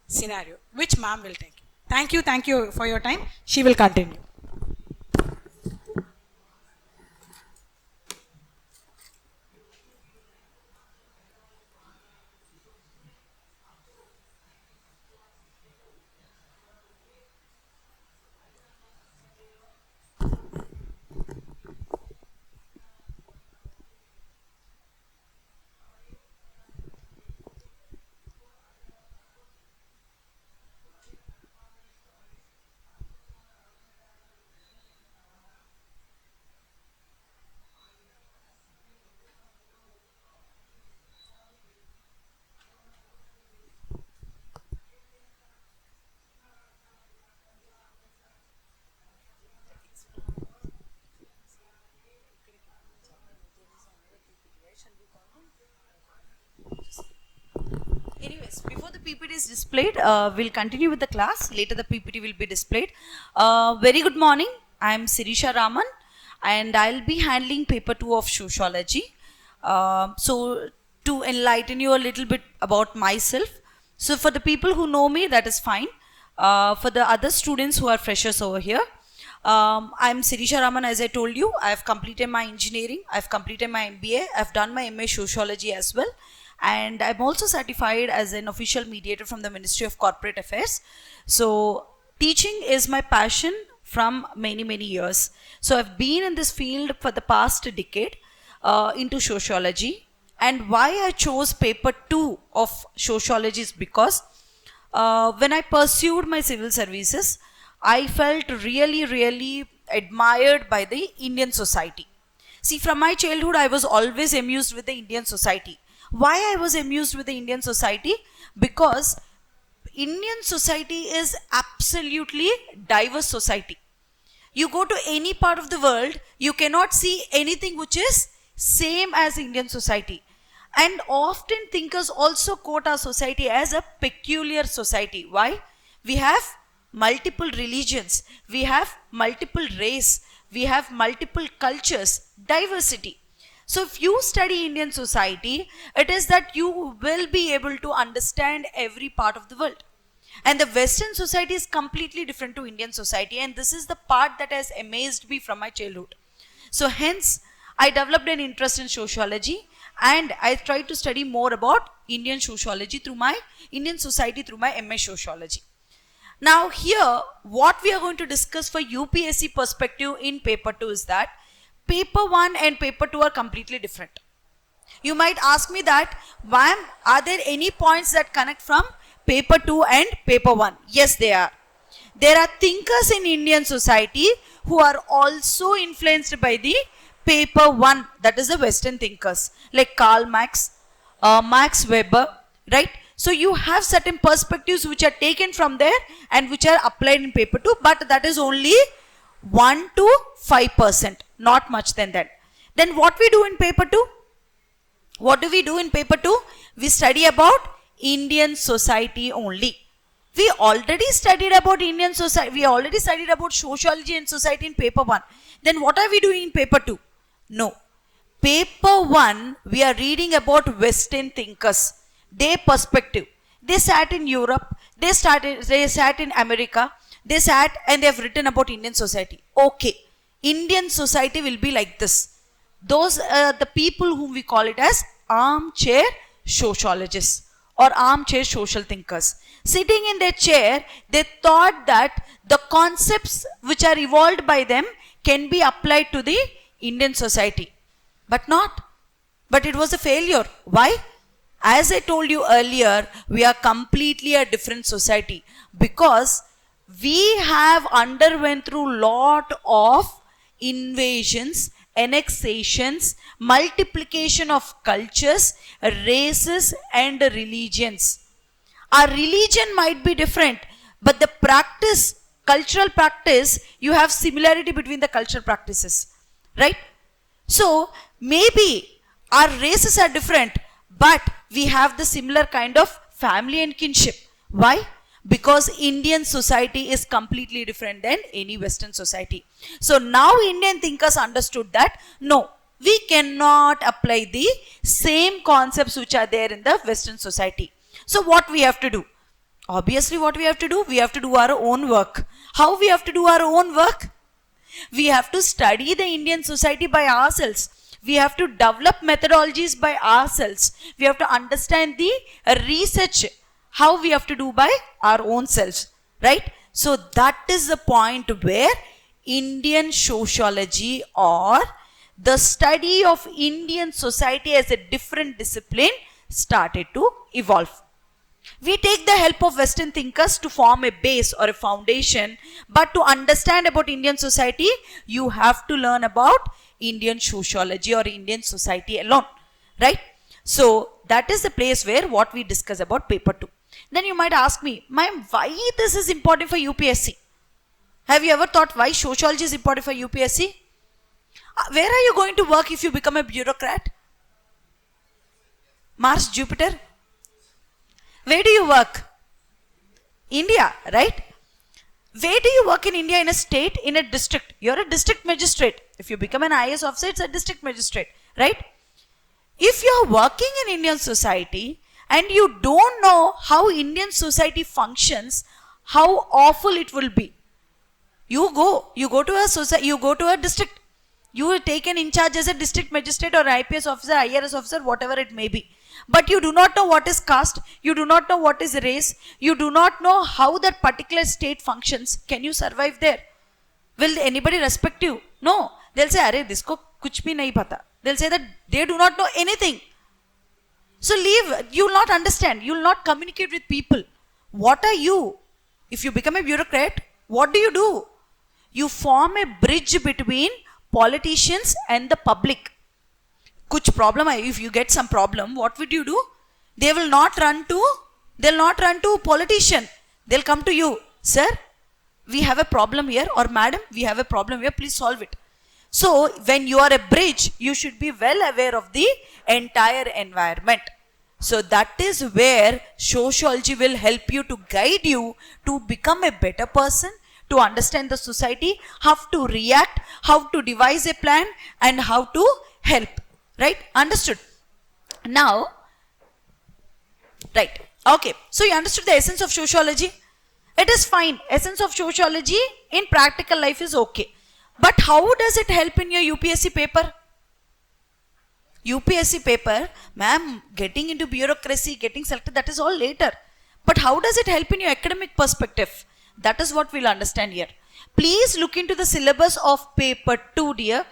scenario, which ma'am will take. Thank you for your time. She will continue. Anyways, before the PPT is displayed, we'll continue with the class. Later the PPT will be displayed. Very good morning. I'm Sirisha Raman and I'll be handling paper 2 of sociology. So to enlighten you a little bit about myself. So for the people who know me, that is fine. For the other students who are freshers over here, I'm Sirisha Raman. As I told you, I've completed my engineering, I've completed my MBA, I've done my MA Sociology as well, and I'm also certified as an official mediator from the Ministry of Corporate Affairs. So teaching is my passion from many years. So I've been in this field for the past decade into sociology, and why I chose paper 2 of sociology is because when I pursued my civil services, I felt really admired by the Indian society. See, from my childhood, I was always amused with the Indian society. Why I was amused with the Indian society? Because Indian society is absolutely diverse society. You go to any part of the world, you cannot see anything which is same as Indian society. And often thinkers also quote our society as a peculiar society. Why? We have multiple religions, we have multiple race, we have multiple cultures, diversity. So if you study Indian society, it is that you will be able to understand every part of the world. And the Western society is completely different to Indian society, and this is the part that has amazed me from my childhood. So hence, I developed an interest in sociology, and I tried to study more about Indian sociology through my Indian society through my MA Sociology. Now here, what we are going to discuss for UPSC perspective in paper 2 is that paper 1 and paper 2 are completely different. You might ask me that, ma'am, are there any points that connect from paper 2 and paper 1? Yes, they are. There are thinkers in Indian society who are also influenced by the paper 1, that is the Western thinkers, like Karl Marx, Max Weber, right? So you have certain perspectives which are taken from there and which are applied in paper 2, but that is only 1 to 5%, not much than that. Then what we do in paper 2? What do we do in paper 2? We study about Indian society only. We already studied about Indian society, we already studied about sociology and society in paper 1. Then what are we doing in paper 2? No. Paper 1, we are reading about Western thinkers, their perspective. They sat in Europe, they sat in America, they sat and they have written about Indian society. Okay, Indian society will be like this. Those are the people whom we call it as armchair sociologists or armchair social thinkers. Sitting in their chair, they thought that the concepts which are evolved by them can be applied to the Indian society. But not. But it was a failure. Why? As I told you earlier, we are completely a different society because we have underwent through lot of invasions, annexations, multiplication of cultures, races and religions. Our religion might be different, but the practice, cultural practice, you have similarity between the cultural practices, right? So maybe our races are different, but we have the similar kind of family and kinship. Why? Because Indian society is completely different than any Western society. So now Indian thinkers understood that no, we cannot apply the same concepts which are there in the Western society. So what we have to do? Obviously what we have to do? We have to do our own work. How we have to do our own work? We have to study the Indian society by ourselves. We have to develop methodologies by ourselves. We have to understand the research, how we have to do by our own selves, right? So that is the point where Indian sociology or the study of Indian society as a different discipline started to evolve. We take the help of Western thinkers to form a base or a foundation, but to understand about Indian society, you have to learn about Indian sociology or Indian society alone, right? So that is the place where what we discuss about paper 2. Then you might ask me, ma'am, why this is important for UPSC? Have you ever thought why sociology is important for UPSC? Where are you going to work if you become a bureaucrat? Mars, Jupiter? Where do you work? India, right? Where do you work in India? In a state, in a district. You're a district magistrate. If you become an IAS officer, it's a district magistrate, right? If you're working in Indian society and you don't know how Indian society functions, how awful it will be. You go to a society, you go to a district, you are taken in charge as a district magistrate or IPS officer, IRS officer, whatever it may be. But you do not know what is caste, you do not know what is race, you do not know how that particular state functions. Can you survive there? Will anybody respect you? No. They'll say, "Arey, disko kuch bhi nahi pata." They'll say that they do not know anything. So leave. You will not understand. You will not communicate with people. What are you? If you become a bureaucrat, what do? You form a bridge between politicians and the public. Kuch problem hai, if you get some problem, what would you do? They'll not run to politician. They'll come to you. Sir, we have a problem here, or madam, we have a problem here, please solve it. So when you are a bridge, you should be well aware of the entire environment. So that is where sociology will help you to guide you to become a better person, to understand the society, how to react, how to devise a plan, and how to help. Right? Understood? Now, right. Okay. So you understood the essence of sociology? It is fine. Essence of sociology in practical life is okay. But how does it help in your UPSC paper? UPSC paper, ma'am, getting into bureaucracy, getting selected, that is all later. But how does it help in your academic perspective? That is what we'll understand here. Please look into the syllabus of paper 2, dear.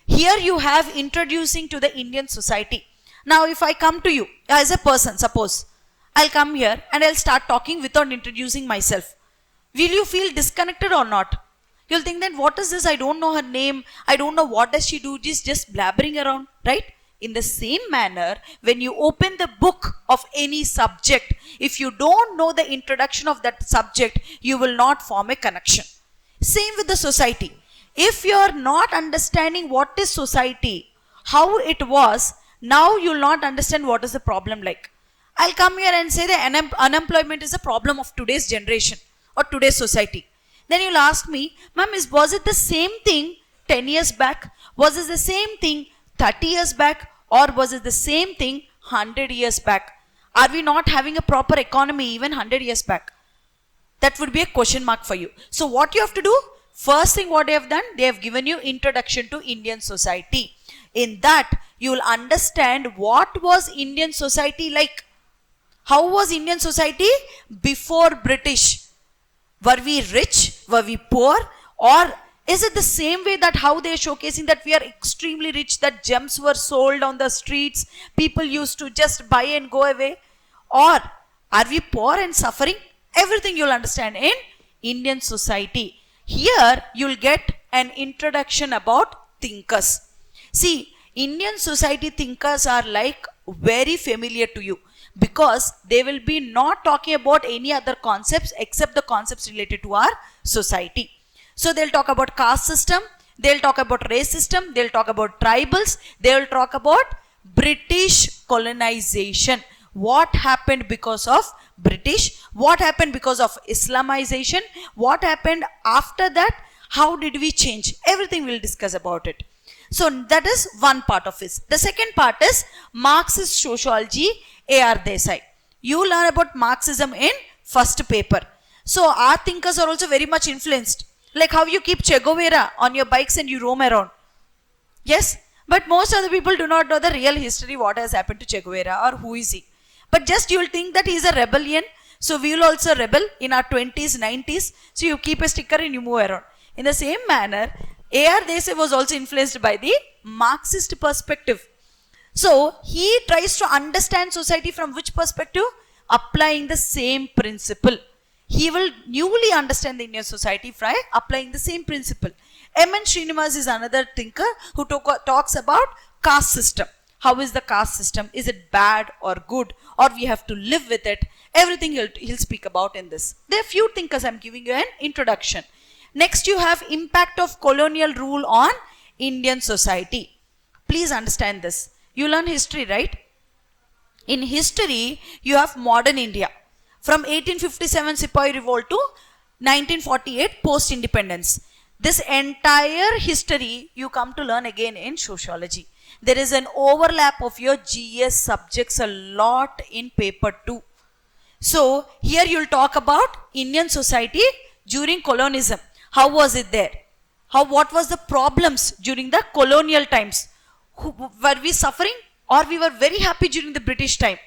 Here you have introducing to the Indian society. Now if I come to you as a person, suppose, I'll come here and I'll start talking without introducing myself. Will you feel disconnected or not? You'll think that what is this? I don't know her name. I don't know what does she do. She's just blabbering around, right? In the same manner, when you open the book of any subject, if you don't know the introduction of that subject, you will not form a connection. Same with the society. If you are not understanding what is society, how it was, now you will not understand what is the problem like. I'll come here and say that unemployment is a problem of today's generation or today's society. Then you'll ask me, ma'am, was it the same thing 10 years back? Was it the same thing 30 years back? Or was it the same thing 100 years back? Are we not having a proper economy even 100 years back? That would be a question mark for you. So what you have to do? First thing what they have done, they have given you introduction to Indian society. In that, you will understand what was Indian society like. How was Indian society before British? Were we rich? Were we poor? Or is it the same way that how they are showcasing that we are extremely rich, that gems were sold on the streets, people used to just buy and go away? Or are we poor and suffering? Everything you'll understand in Indian society. Here you'll get an introduction about thinkers. See, Indian society thinkers are like very familiar to you, because they will be not talking about any other concepts except the concepts related to our society. So they'll talk about caste system, they'll talk about race system, they'll talk about tribals, they'll talk about British colonization. What happened because of British? What happened because of Islamization? What happened after that? How did we change? Everything we'll discuss about it. So that is one part of it. The second part is Marxist sociology, A.R. Desai. You learn about Marxism in first paper. So our thinkers are also very much influenced. Like how you keep Che Guevara on your bikes and you roam around. Yes, but most of the people do not know the real history, what has happened to Che Guevara or who is he. But just you will think that he is a rebellion. So we will also rebel in our 20s, 90s. So you keep a sticker and you move around. In the same manner, A.R. Desai was also influenced by the Marxist perspective. So he tries to understand society from which perspective? Applying the same principle. He will newly understand the Indian society by applying the same principle. M.N. Srinivas is another thinker who talks about caste system. How is the caste system? Is it bad or good? Or we have to live with it? Everything he'll speak about in this. There are few thinkers. I'm giving you an introduction. Next you have impact of colonial rule on Indian society. Please understand this. You learn history, right? In history, you have modern India. From 1857 Sepoy Revolt to 1948 post-independence. This entire history you come to learn again in sociology. There is an overlap of your GS subjects a lot in paper 2. So here you'll talk about Indian society during colonialism. How was it there? What was the problems during the colonial times? Were we suffering or we were very happy during the British time?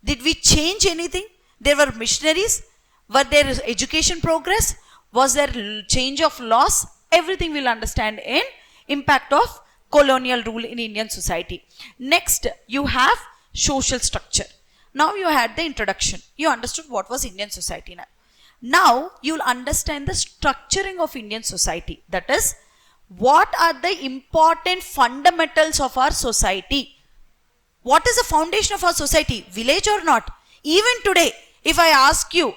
Did we change anything? There were missionaries. Were there education progress? Was there change of laws? Everything we'll understand in impact of colonial rule in Indian society. Next, you have social structure. Now you had the introduction. You understood what was Indian society now. Now you'll understand the structuring of Indian society. That is, what are the important fundamentals of our society? What is the foundation of our society? Village or not? Even today, if I ask you,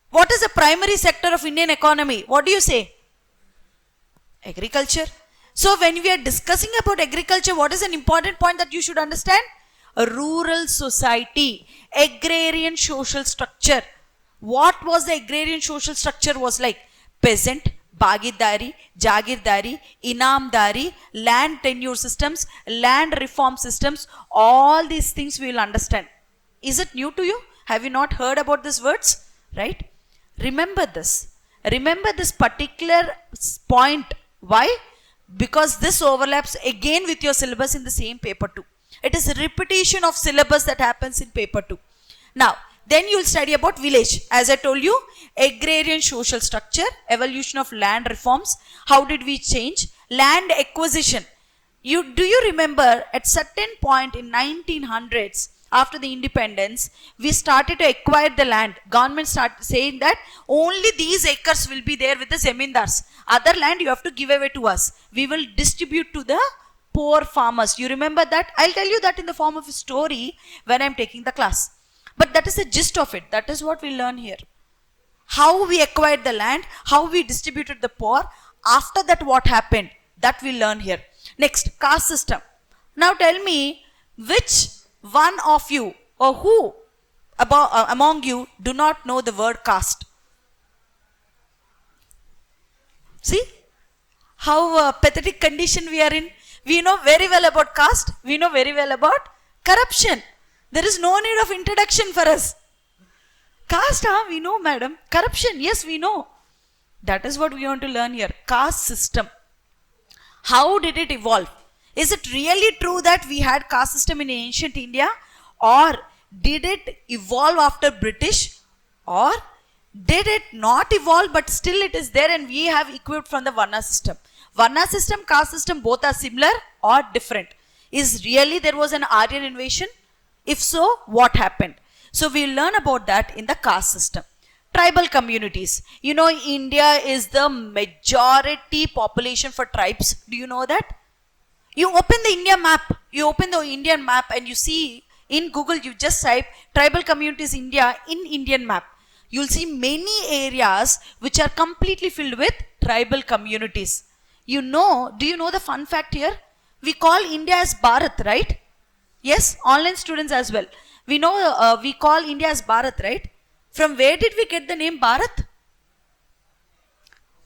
what is the primary sector of Indian economy? What do you say? Agriculture. So when we are discussing about agriculture, what is an important point that you should understand? A rural society, agrarian social structure. What was the agrarian social structure was like? Peasant, Bagidari, Jagirdari, Inamdari, land tenure systems, land reform systems, all these things we will understand. Is it new to you? Have you not heard about these words? Right? Remember this. Remember this particular point. Why? Because this overlaps again with your syllabus in the same paper 2. It is a repetition of syllabus that happens in paper 2. Now, then you will study about village. As I told you, agrarian social structure, evolution of land reforms. How did we change? Land acquisition. Do you remember at certain point in 1900s, after the independence, we started to acquire the land. Government started saying that only these acres will be there with the zemindars. Other land you have to give away to us. We will distribute to the poor farmers. You remember that? I'll tell you that in the form of a story when I'm taking the class. But that is the gist of it. That is what we learn here. How we acquired the land, how we distributed the poor. After that, what happened? That we learn here. Next, caste system. Now tell me, which one of you or who among you do not know the word caste? See how pathetic condition we are in. We know very well about caste. We know very well about corruption. There is no need of introduction for us. Caste, we know, madam. Corruption, yes, we know. That is what we want to learn here. Caste system. How did it evolve? Is it really true that we had caste system in ancient India? Or did it evolve after British? Or did it not evolve but still it is there and we have equipped from the Varna system? Varna system, caste system, both are similar or different? Is really there was an Aryan invasion? If so, what happened? So we'll learn about that in the caste system. Tribal communities. You know, India is the majority population for tribes. Do you know that? You open the India map. You open the Indian map and you see in Google, you just type tribal communities India in Indian map. You'll see many areas which are completely filled with tribal communities. You know, do you know the fun fact here? We call India as Bharat, right? Yes, online students as well. We know we call India as Bharat, right? From where did we get the name Bharat?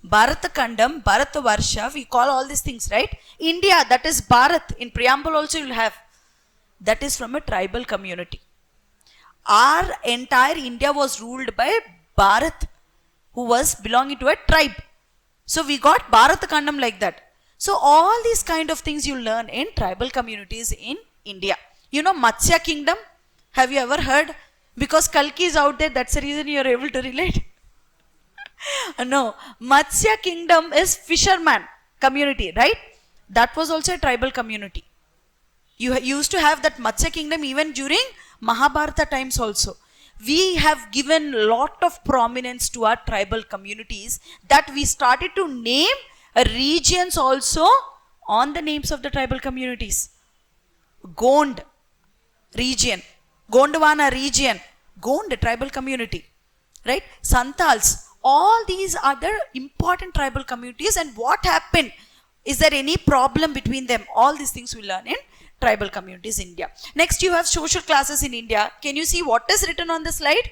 Bharatakandam, Bharatavarsha, we call all these things, right? India, that is Bharat. In preamble also you'll have. That is from a tribal community. Our entire India was ruled by Bharat, who was belonging to a tribe. So we got Bharatakandam like that. So all these kind of things you learn in tribal communities in India. You know Matsya Kingdom? Have you ever heard? Because Kalki is out there, that's the reason you are able to relate. No, Matsya Kingdom is fisherman community, right? That was also a tribal community. You used to have that Matsya Kingdom even during Mahabharata times also. We have given lot of prominence to our tribal communities that we started to name regions also on the names of the tribal communities. Gond region, Gondwana region, Gond tribal community, right? Santals, all these are the important tribal communities, and what happened? Is there any problem between them? All these things we learn in tribal communities in India. Next, you have social classes in India. Can you see what is written on the slide?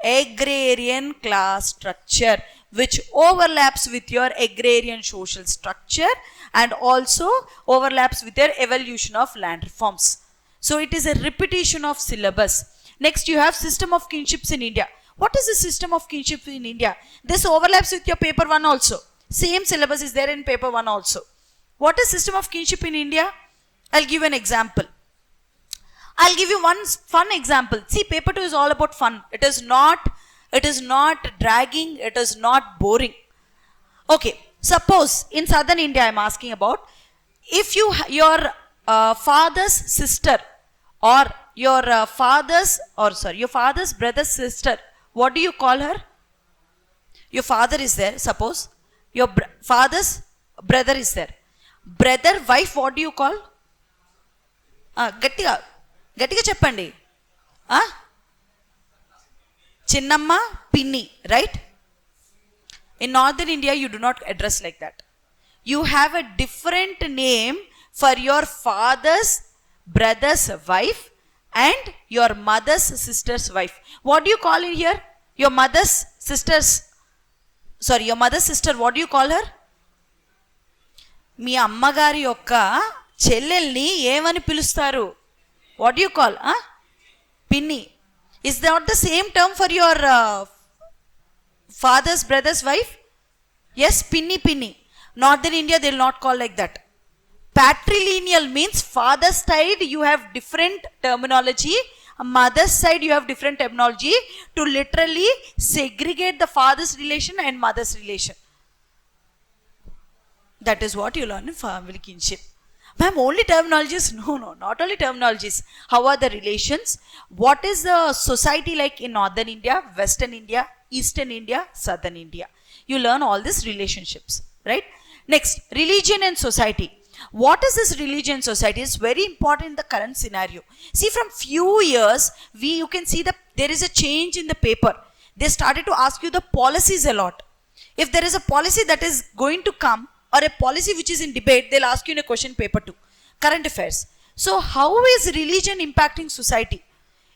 Agrarian class structure, which overlaps with your agrarian social structure and also overlaps with your evolution of land reforms. So it is a repetition of syllabus. Next, you have system of kinships in India. What is the system of kinship in India? This overlaps with your paper 1 also. Same syllabus is there in paper 1 also. What is system of kinship in India? I'll give an example. I'll give you one fun example. See, paper 2 is all about fun. It is not dragging, it is not boring. Okay, suppose in southern India I'm asking about, if your father's sister or your father's brother's sister, what do you call her? Your father is there, suppose. Your father's brother is there. Brother, wife, what do you call? గట్టిగా చెప్పండి. చిన్నమ్మ, పిన్ని, right? In northern India, you do not address like that. You have a different name for your father's brother's wife and your mother's sister's wife. What do you call it here? Your mother's sister, what do you call her? మీ అమ్మగారి యొక్క చెల్లెల్ని ఏమని పిలుస్తారు? What do you call? Pinni. Is that the same term for your father's brother's wife? Yes, pinni. Northern India, they will not call like that. Patrilineal means father's side you have different terminology, mother's side you have different terminology to literally segregate the father's relation and mother's relation. That is what you learn in family kinship. Ma'am, only terminologies? No, not only terminologies. How are the relations? What is the society like in northern India, western India, eastern India, southern India? You learn all these relationships, right? Next, religion and society. What is this religion society? It's very important in the current scenario. See, from few years, you can see there is a change in the paper. They started to ask you the policies a lot. If there is a policy that is going to come, or a policy which is in debate, they'll ask you in a question paper 2. Current affairs. So how is religion impacting society?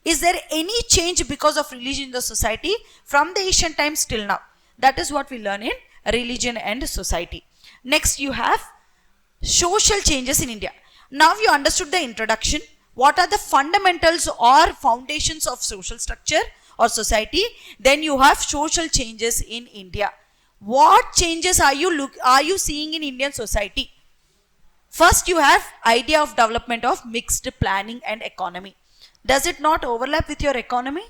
Is there any change because of religion in the society from the ancient times till now? That is what we learn in religion and society. Next, you have social changes in India. Now you understood the introduction. What are the fundamentals or foundations of social structure or society? Then you have social changes in India. What changes are you seeing in Indian society? First, you have idea of development of mixed planning and economy. Does it not overlap with your economy?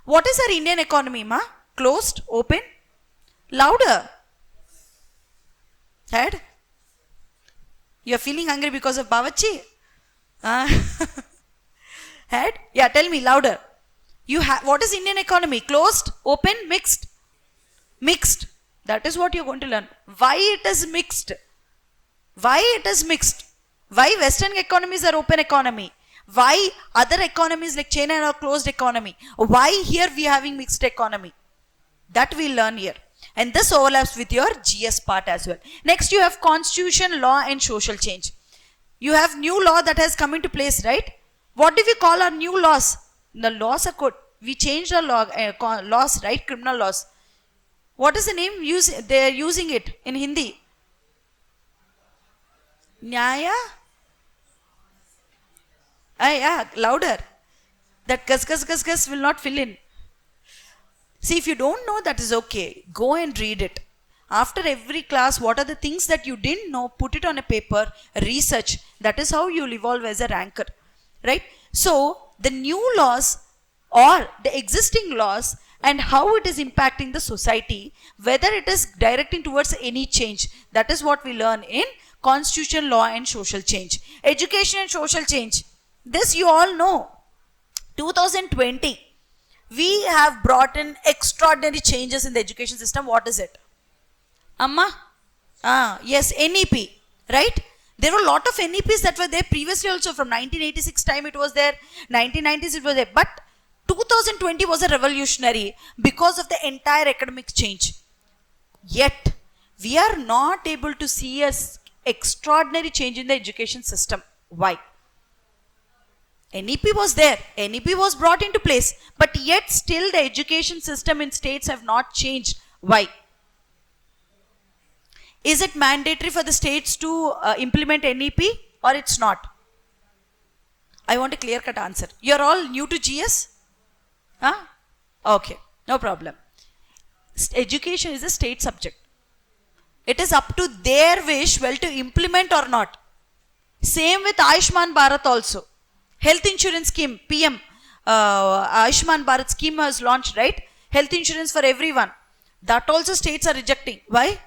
What is our Indian economy, ma? Closed, open? Louder. Head? You are feeling hungry because of Bawachi? Head? Yeah, tell me louder. What is Indian economy? Closed, open, mixed? Mixed. That is what you're going to learn. Why it is mixed? Why it is mixed? Why Western economies are open economy? Why other economies like China are closed economy? Why here we are having mixed economy? That we'll learn here. And this overlaps with your GS part as well. Next, you have constitution, law and social change. You have new law that has come into place, right? What do we call our new laws? The laws are good. We changed our laws, right? Criminal laws. What is the name they are using it in Hindi? Nyaya? Yeah, louder. That gus will not fill in. See, if you don't know, that is okay. Go and read it. After every class, what are the things that you didn't know? Put it on a paper, research. That is how you'll evolve as a ranker, right? So, the new laws or the existing laws and how it is impacting the society, whether it is directing towards any change. That is what we learn in constitution, law and social change. Education and social change. This you all know. 2020, we have brought in extraordinary changes in the education system. What is it? Amma? Yes, NEP, right? There were a lot of NEPs that were there previously also. From 1986 time it was there, 1990s it was there. But 2020 was a revolutionary because of the entire academic change. Yet, we are not able to see an extraordinary change in the education system. Why? NEP was there, NEP was brought into place, but yet still the education system in states have not changed. Why? Is it mandatory for the states to implement NEP or it's not? I want a clear-cut answer. You're all new to GS? Huh? Okay, no problem. Education is a state subject. It is up to their wish well to implement or not. Same with Ayushman Bharat also. Health insurance scheme, PM, Ayushman Bharat scheme was launched, right? Health insurance for everyone. That also states are rejecting. Why?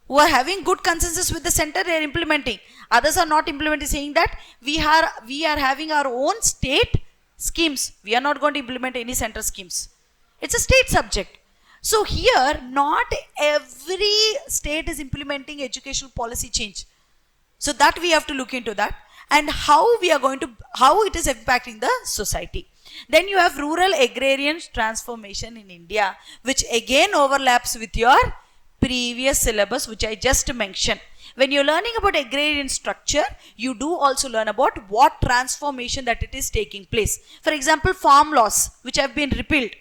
Who are having good consensus with the center, they are implementing. Others are not implementing, saying that we are having our own state schemes. We are not going to implement any center schemes. It's a state subject. So here, not every state is implementing educational policy change. So that we have to look into that, and how it is impacting the society. Then you have rural agrarian transformation in India, which again overlaps with your previous syllabus, which I just mentioned. When you're learning about agrarian structure, you do also learn about what transformation that it is taking place. For example, farm laws, which have been repealed.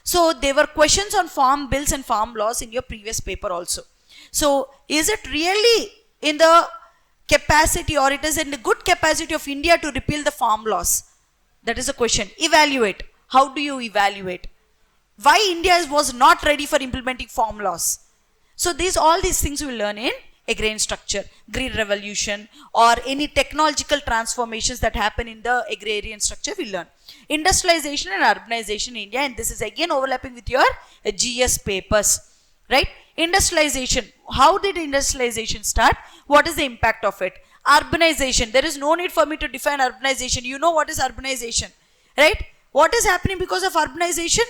So there were questions on farm bills and farm laws in your previous paper also. So is it really in the capacity, or it is in the good capacity of India to repeal the farm laws? That is a question. Evaluate. How do you evaluate? Why India was not ready for implementing farm laws? So all these things we will learn in agrarian structure, green revolution, or any technological transformations that happen in the agrarian structure we learn. Industrialization and urbanization in India, and this is again overlapping with your GS papers, right? Industrialization. How did industrialization start? What is the impact of it? Urbanization. There is no need for me to define urbanization. You know what is urbanization, right? What is happening because of urbanization?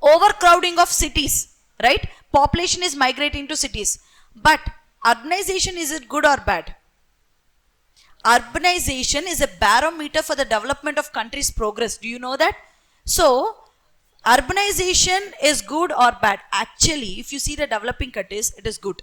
Overcrowding of cities, right? Population is migrating to cities. But urbanization, is it good or bad? Urbanization is a barometer for the development of country's progress. Do you know that? So, urbanization is good or bad? Actually, if you see the developing countries, it is good.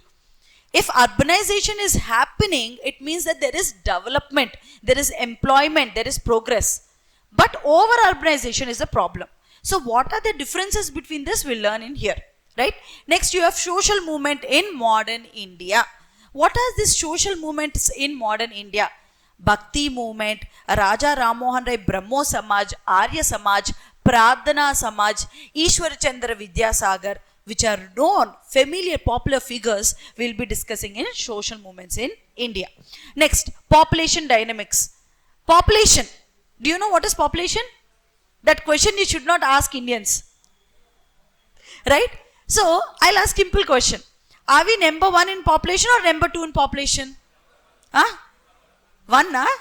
If urbanization is happening, it means that there is development, there is employment, there is progress. But over urbanization is a problem. So what are the differences between this? We'll learn in here, right? Next, you have social movement in modern India. What are these social movements in modern India? Bhakti movement, Raja Ram Mohan Rai Brahmo Samaj, Arya Samaj, Pradhana Samaj, Ishwar Chandra Vidyasagar, which are known, familiar, popular figures we'll be discussing in social movements in India. Next, population dynamics. Population. Do you know what is population? That question you should not ask Indians. Right? So, I'll ask simple question. Are we number 1 in population or number 2 in population? Huh? 1, huh?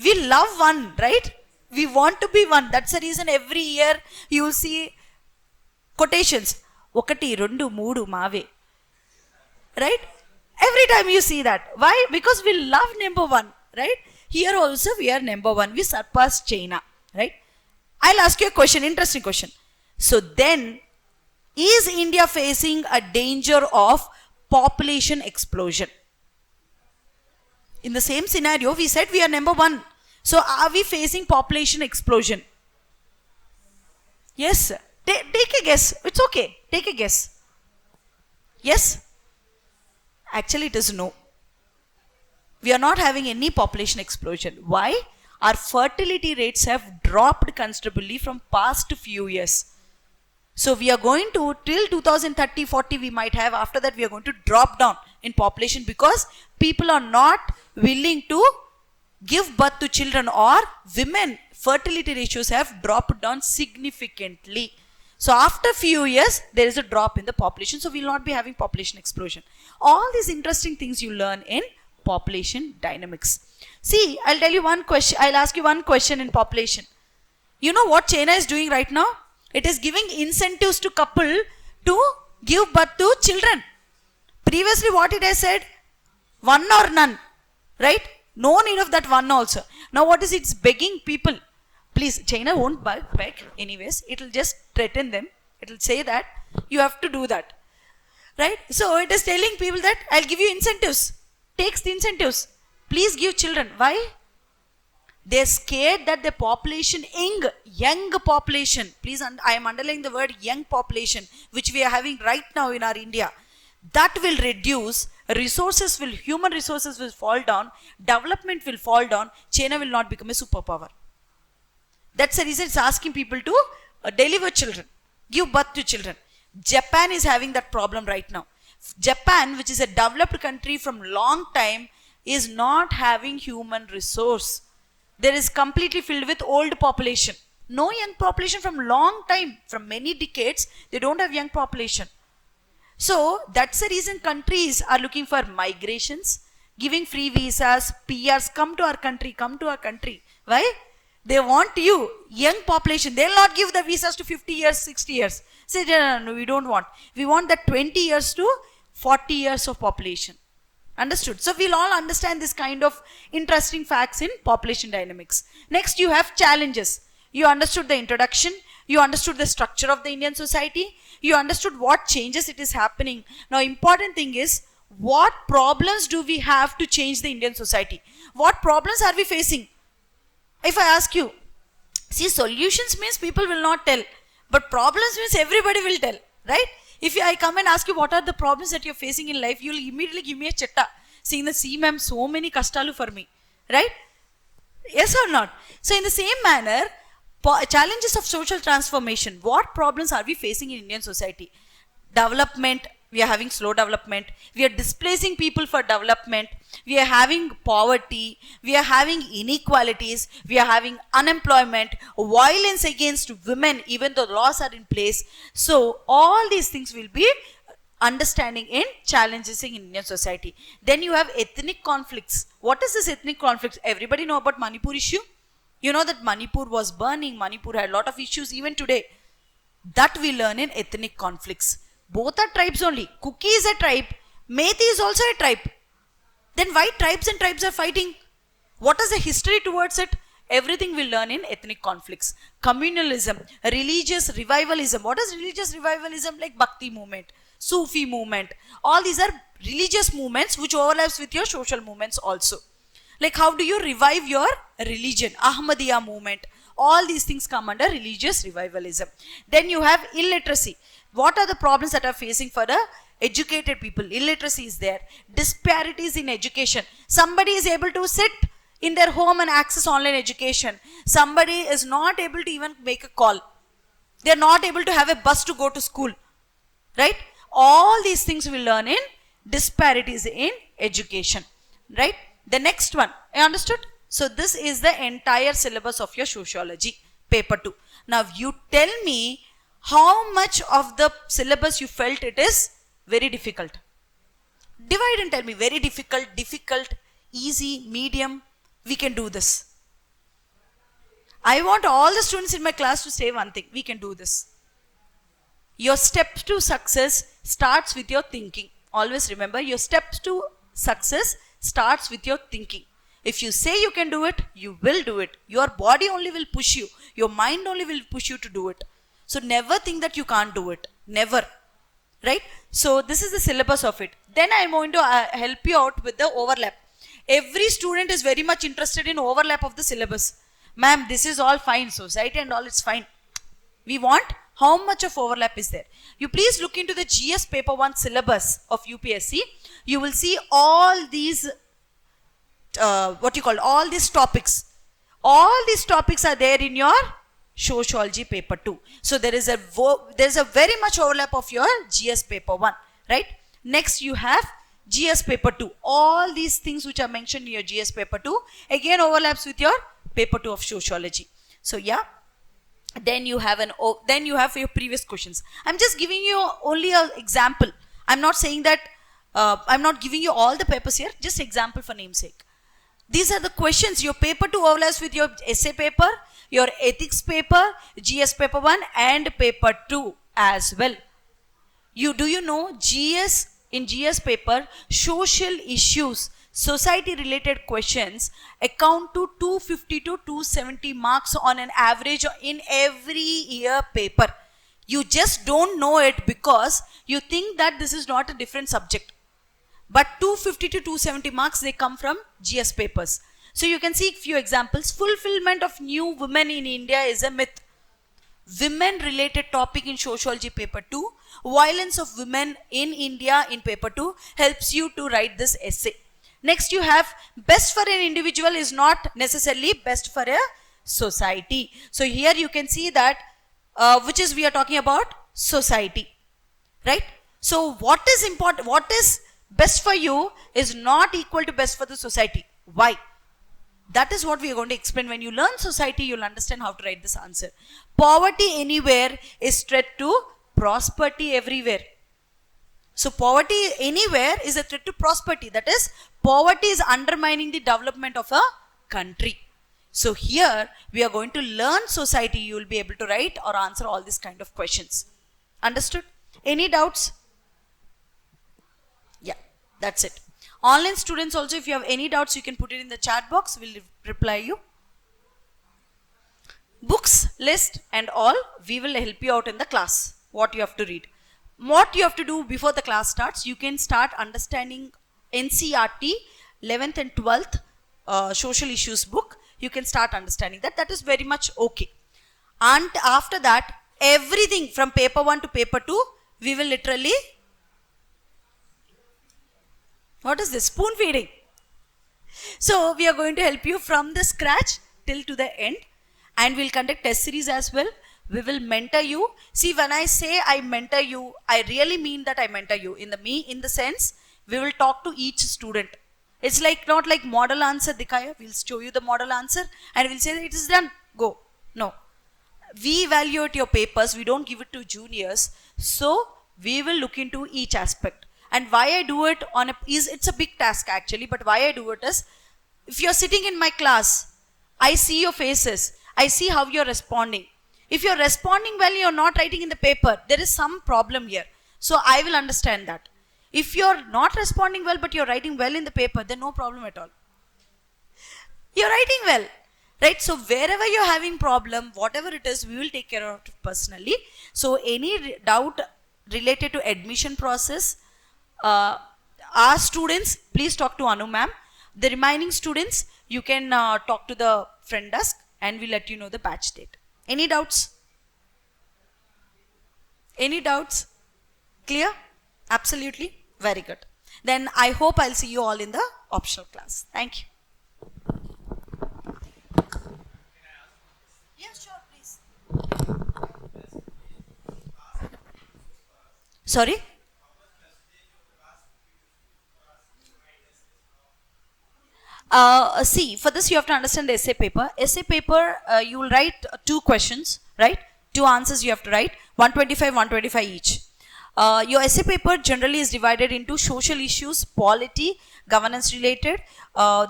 We love 1, right? We want to be 1. That's the reason every year you will see quotations. Okati, rendu, moodu, mave. Right? Every time you see that. Why? Because we love number 1. Right? Here also we are number 1. We surpassed China. Right? I'll ask you a question, interesting question. So then, is India facing a danger of population explosion? In the same scenario, we said we are number 1. So are we facing population explosion? Yes. Take a guess. It's okay. Take a guess. Yes? Actually, it is no. We are not having any population explosion. Why? Our fertility rates have dropped considerably from past few years. So we are going to, till 2030, 40 we might have, after that we are going to drop down in population because people are not willing to give birth to children, or women fertility ratios have dropped down significantly. So after few years, there is a drop in the population. So we will not be having population explosion. All these interesting things you learn in population dynamics. See, I'll tell you one question. I'll ask you one question in population. You know what China is doing right now? It is giving incentives to couple to give birth to children. Previously what it has said? 1 or none. Right? No need of that 1 also. Now what is it? It's begging people. Please, China won't beg anyways. It will just threaten them. It will say that you have to do that. Right? So it is telling people that I'll give you incentives. Takes the incentives. Please give children. Why? They're scared that the population, young population, please, I am underlining the word young population, which we are having right now in our India, that will reduce human resources will fall down, development will fall down, China will not become a superpower. That's the reason it's asking people to deliver children, give birth to children. Japan is having that problem right now. Japan, which is a developed country from long time, is not having human resource. There is completely filled with old population. No young population from long time, from many decades, they don't have young population. So that's the reason countries are looking for migrations, giving free visas, PRs, come to our country. Why? They want you, young population. They'll not give the visas to 50 years, 60 years. Say, no, we don't want. We want that 20 years to 40 years of population. Understood? So we'll all understand this kind of interesting facts in population dynamics. Next, you have challenges. You understood the introduction. You understood the structure of the Indian society. You understood what changes it is happening. Now, important thing is, what problems do we have to change the Indian society? What problems are we facing? If I ask you, see, solutions means people will not tell, but problems means everybody will tell, right? If I come and ask you what are the problems that you're facing in life, you'll immediately give me a chatta, saying that, see ma'am, so many kastalu for me, right? Yes or not? So in the same manner, challenges of social transformation, what problems are we facing in Indian society? Development, we are having slow development, we are displacing people for development, we are having poverty, we are having inequalities, we are having unemployment, violence against women, even though laws are in place. So all these things will be understanding in challenges in Indian society. Then you have ethnic conflicts. What is this ethnic conflicts? Everybody know about Manipur issue? You know that Manipur was burning, Manipur had a lot of issues even today. That we learn in ethnic conflicts. Both are tribes only. Kuki is a tribe, Methi is also a tribe. Then why tribes and tribes are fighting? What is the history towards it? Everything we learn in ethnic conflicts. Communalism, religious revivalism. What is religious revivalism? Like Bhakti movement, Sufi movement. All these are religious movements which overlaps with your social movements also. Like how do you revive your religion? Ahmadiyya movement. All these things come under religious revivalism. Then you have illiteracy. What are the problems that are facing for the educated people? Illiteracy is there. Disparities in education. Somebody is able to sit in their home and access online education. Somebody is not able to even make a call. They are not able to have a bus to go to school. Right? All these things we learn in disparities in education. Right? The next one. You understood? So this is the entire syllabus of your sociology, paper 2. Now you tell me how much of the syllabus you felt it is very difficult. Divide and tell me, very difficult, easy, medium, we can do this. I want all the students in my class to say one thing, we can do this. Your steps to success starts with your thinking. Always remember, your steps to success starts with your thinking. If you say you can do it, you will do it. Your body only will push you. Your mind only will push you to do it. So never think that you can't do it. Never. Right? So this is the syllabus of it. Then I am going to help you out with the overlap. Every student is very much interested in overlap of the syllabus. Ma'am, this is all fine. Society and all, it's fine. We want how much of overlap is there. You please look into the GS paper 1 syllabus of UPSC. You will see all these all these topics. All these topics are there in your sociology paper 2. So there is a very much overlap of your GS paper 1, right? Next you have GS paper 2. All these things which are mentioned in your GS paper 2 again overlaps with your paper 2 of sociology. So yeah, then you have your previous questions. I'm just giving you only an example. I'm not saying that I'm not giving you all the papers here, just example for namesake. These are the questions. Your paper 2 overlaps with your essay paper, your ethics paper, GS paper 1 and paper 2 as well. Do you know in GS paper, social issues, society related questions account to 250 to 270 marks on an average in every year paper. You just don't know it because you think that this is not a different subject. But 250 to 270 marks, they come from GS papers. So you can see a few examples. Fulfillment of new women in India is a myth. women related topic in sociology paper 2, violence of women in India in paper 2 helps you to write this essay. Next you have best for an individual is not necessarily best for a society. So here you can see that which is we are talking about society, right? So what is important, what is best for you is not equal to best for the society. Why? That is what we are going to explain. When you learn society, you'll understand how to write this answer. Poverty anywhere is threat to prosperity everywhere. So poverty anywhere is a threat to prosperity. That is, poverty is undermining the development of a country. So here we are going to learn society. You will be able to write or answer all these kind of questions. Understood? Any doubts? Yeah, that's it. Online students also, if you have any doubts, you can put it in the chat box. We'll reply you. Books, list and all, we will help you out in the class. What you have to read. What you have to do before the class starts, you can start understanding NCERT 11th and 12th social issues book. You can start understanding that. That is very much okay. And after that, everything from paper 1 to paper 2, we will literally, what is this? Spoon feeding. So we are going to help you from the scratch till to the end, and we'll conduct test series as well. We will mentor you. See, when I say I mentor you, I really mean that I mentor you. In the sense, we will talk to each student. It's like not like model answer dikhaya. We'll show you the model answer and we'll say that it is done. Go. No. We evaluate your papers. We don't give it to juniors. So we will look into each aspect. And why I do it it's a big task actually, but why I do it is, if you're sitting in my class, I see your faces, I see how you're responding. If you're responding well, you're not writing in the paper, there is some problem here. So I will understand that. If you're not responding well, but you're writing well in the paper, then no problem at all. You're writing well, right? So wherever you're having problem, whatever it is, we will take care of it personally. So any doubt related to admission process, our students, please talk to Anu ma'am. The remaining students, you can talk to the front desk and we'll let you know the batch date. Any doubts? Any doubts? Clear? Absolutely? Very good. Then I hope I'll see you all in the optional class. Thank you. Yes, sure, please. Sorry? See, for this you have to understand the essay paper. Essay paper, you will write 2 questions, right? 2 answers you have to write, 125, 125 each. Your essay paper generally is divided into social issues, polity, governance related,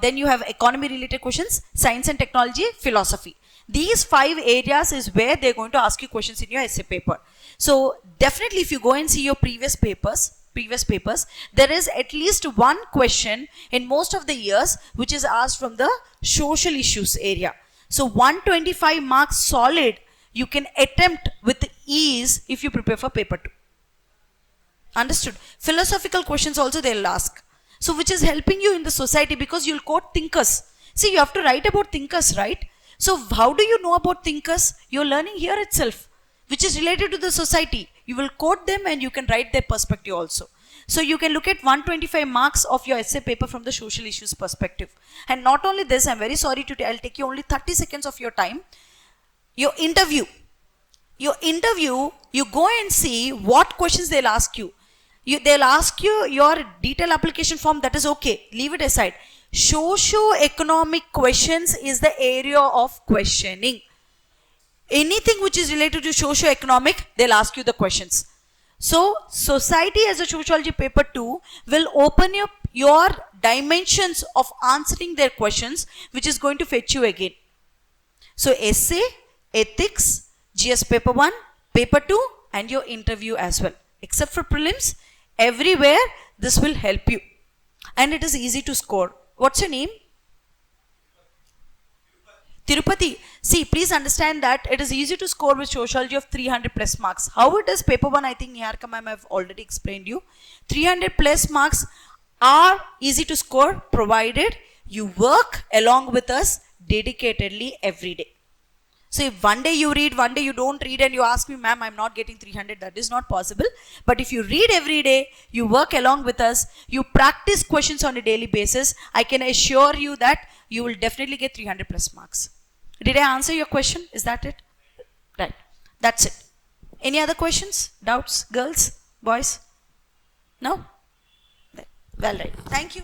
then you have economy related questions, science and technology, philosophy. These 5 areas is where they're going to ask you questions in your essay paper. So definitely if you go and see your previous papers, there is at least one question in most of the years which is asked from the social issues area. So 125 marks solid you can attempt with ease if you prepare for paper 2. Understood? Philosophical questions also they'll ask. So which is helping you in the society because you'll quote thinkers. See, you have to write about thinkers, right? So how do you know about thinkers? You're learning here itself, which is related to the society. You will quote them and you can write their perspective also. So you can look at 125 marks of your essay paper from the social issues perspective. And not only this, I'm very sorry to I'll take you only 30 seconds of your time. Your interview, you go and see what questions they'll ask you. They'll ask you your detailed application form, that is okay, leave it aside. Socio-economic questions is the area of questioning. Anything which is related to socio-economic, they'll ask you the questions. So society as a sociology paper 2 will open up your dimensions of answering their questions, which is going to fetch you again. So essay, ethics, GS paper 1, paper 2 and your interview as well. Except for prelims, everywhere this will help you. And it is easy to score. What's your name? Tirupati. See, please understand that it is easy to score with sociology of 300 plus marks. How it is paper 1, I think Niharika ma'am have already explained you. 300 plus marks are easy to score provided you work along with us dedicatedly every day. So if one day you read, one day you don't read, and you ask me, ma'am, I'm not getting 300, that is not possible. But if you read every day, you work along with us, you practice questions on a daily basis, I can assure you that you will definitely get 300 plus marks. Did I answer your question? Is that it? Right. That's it. Any other questions, doubts, girls, boys? No? Well, right. Thank you.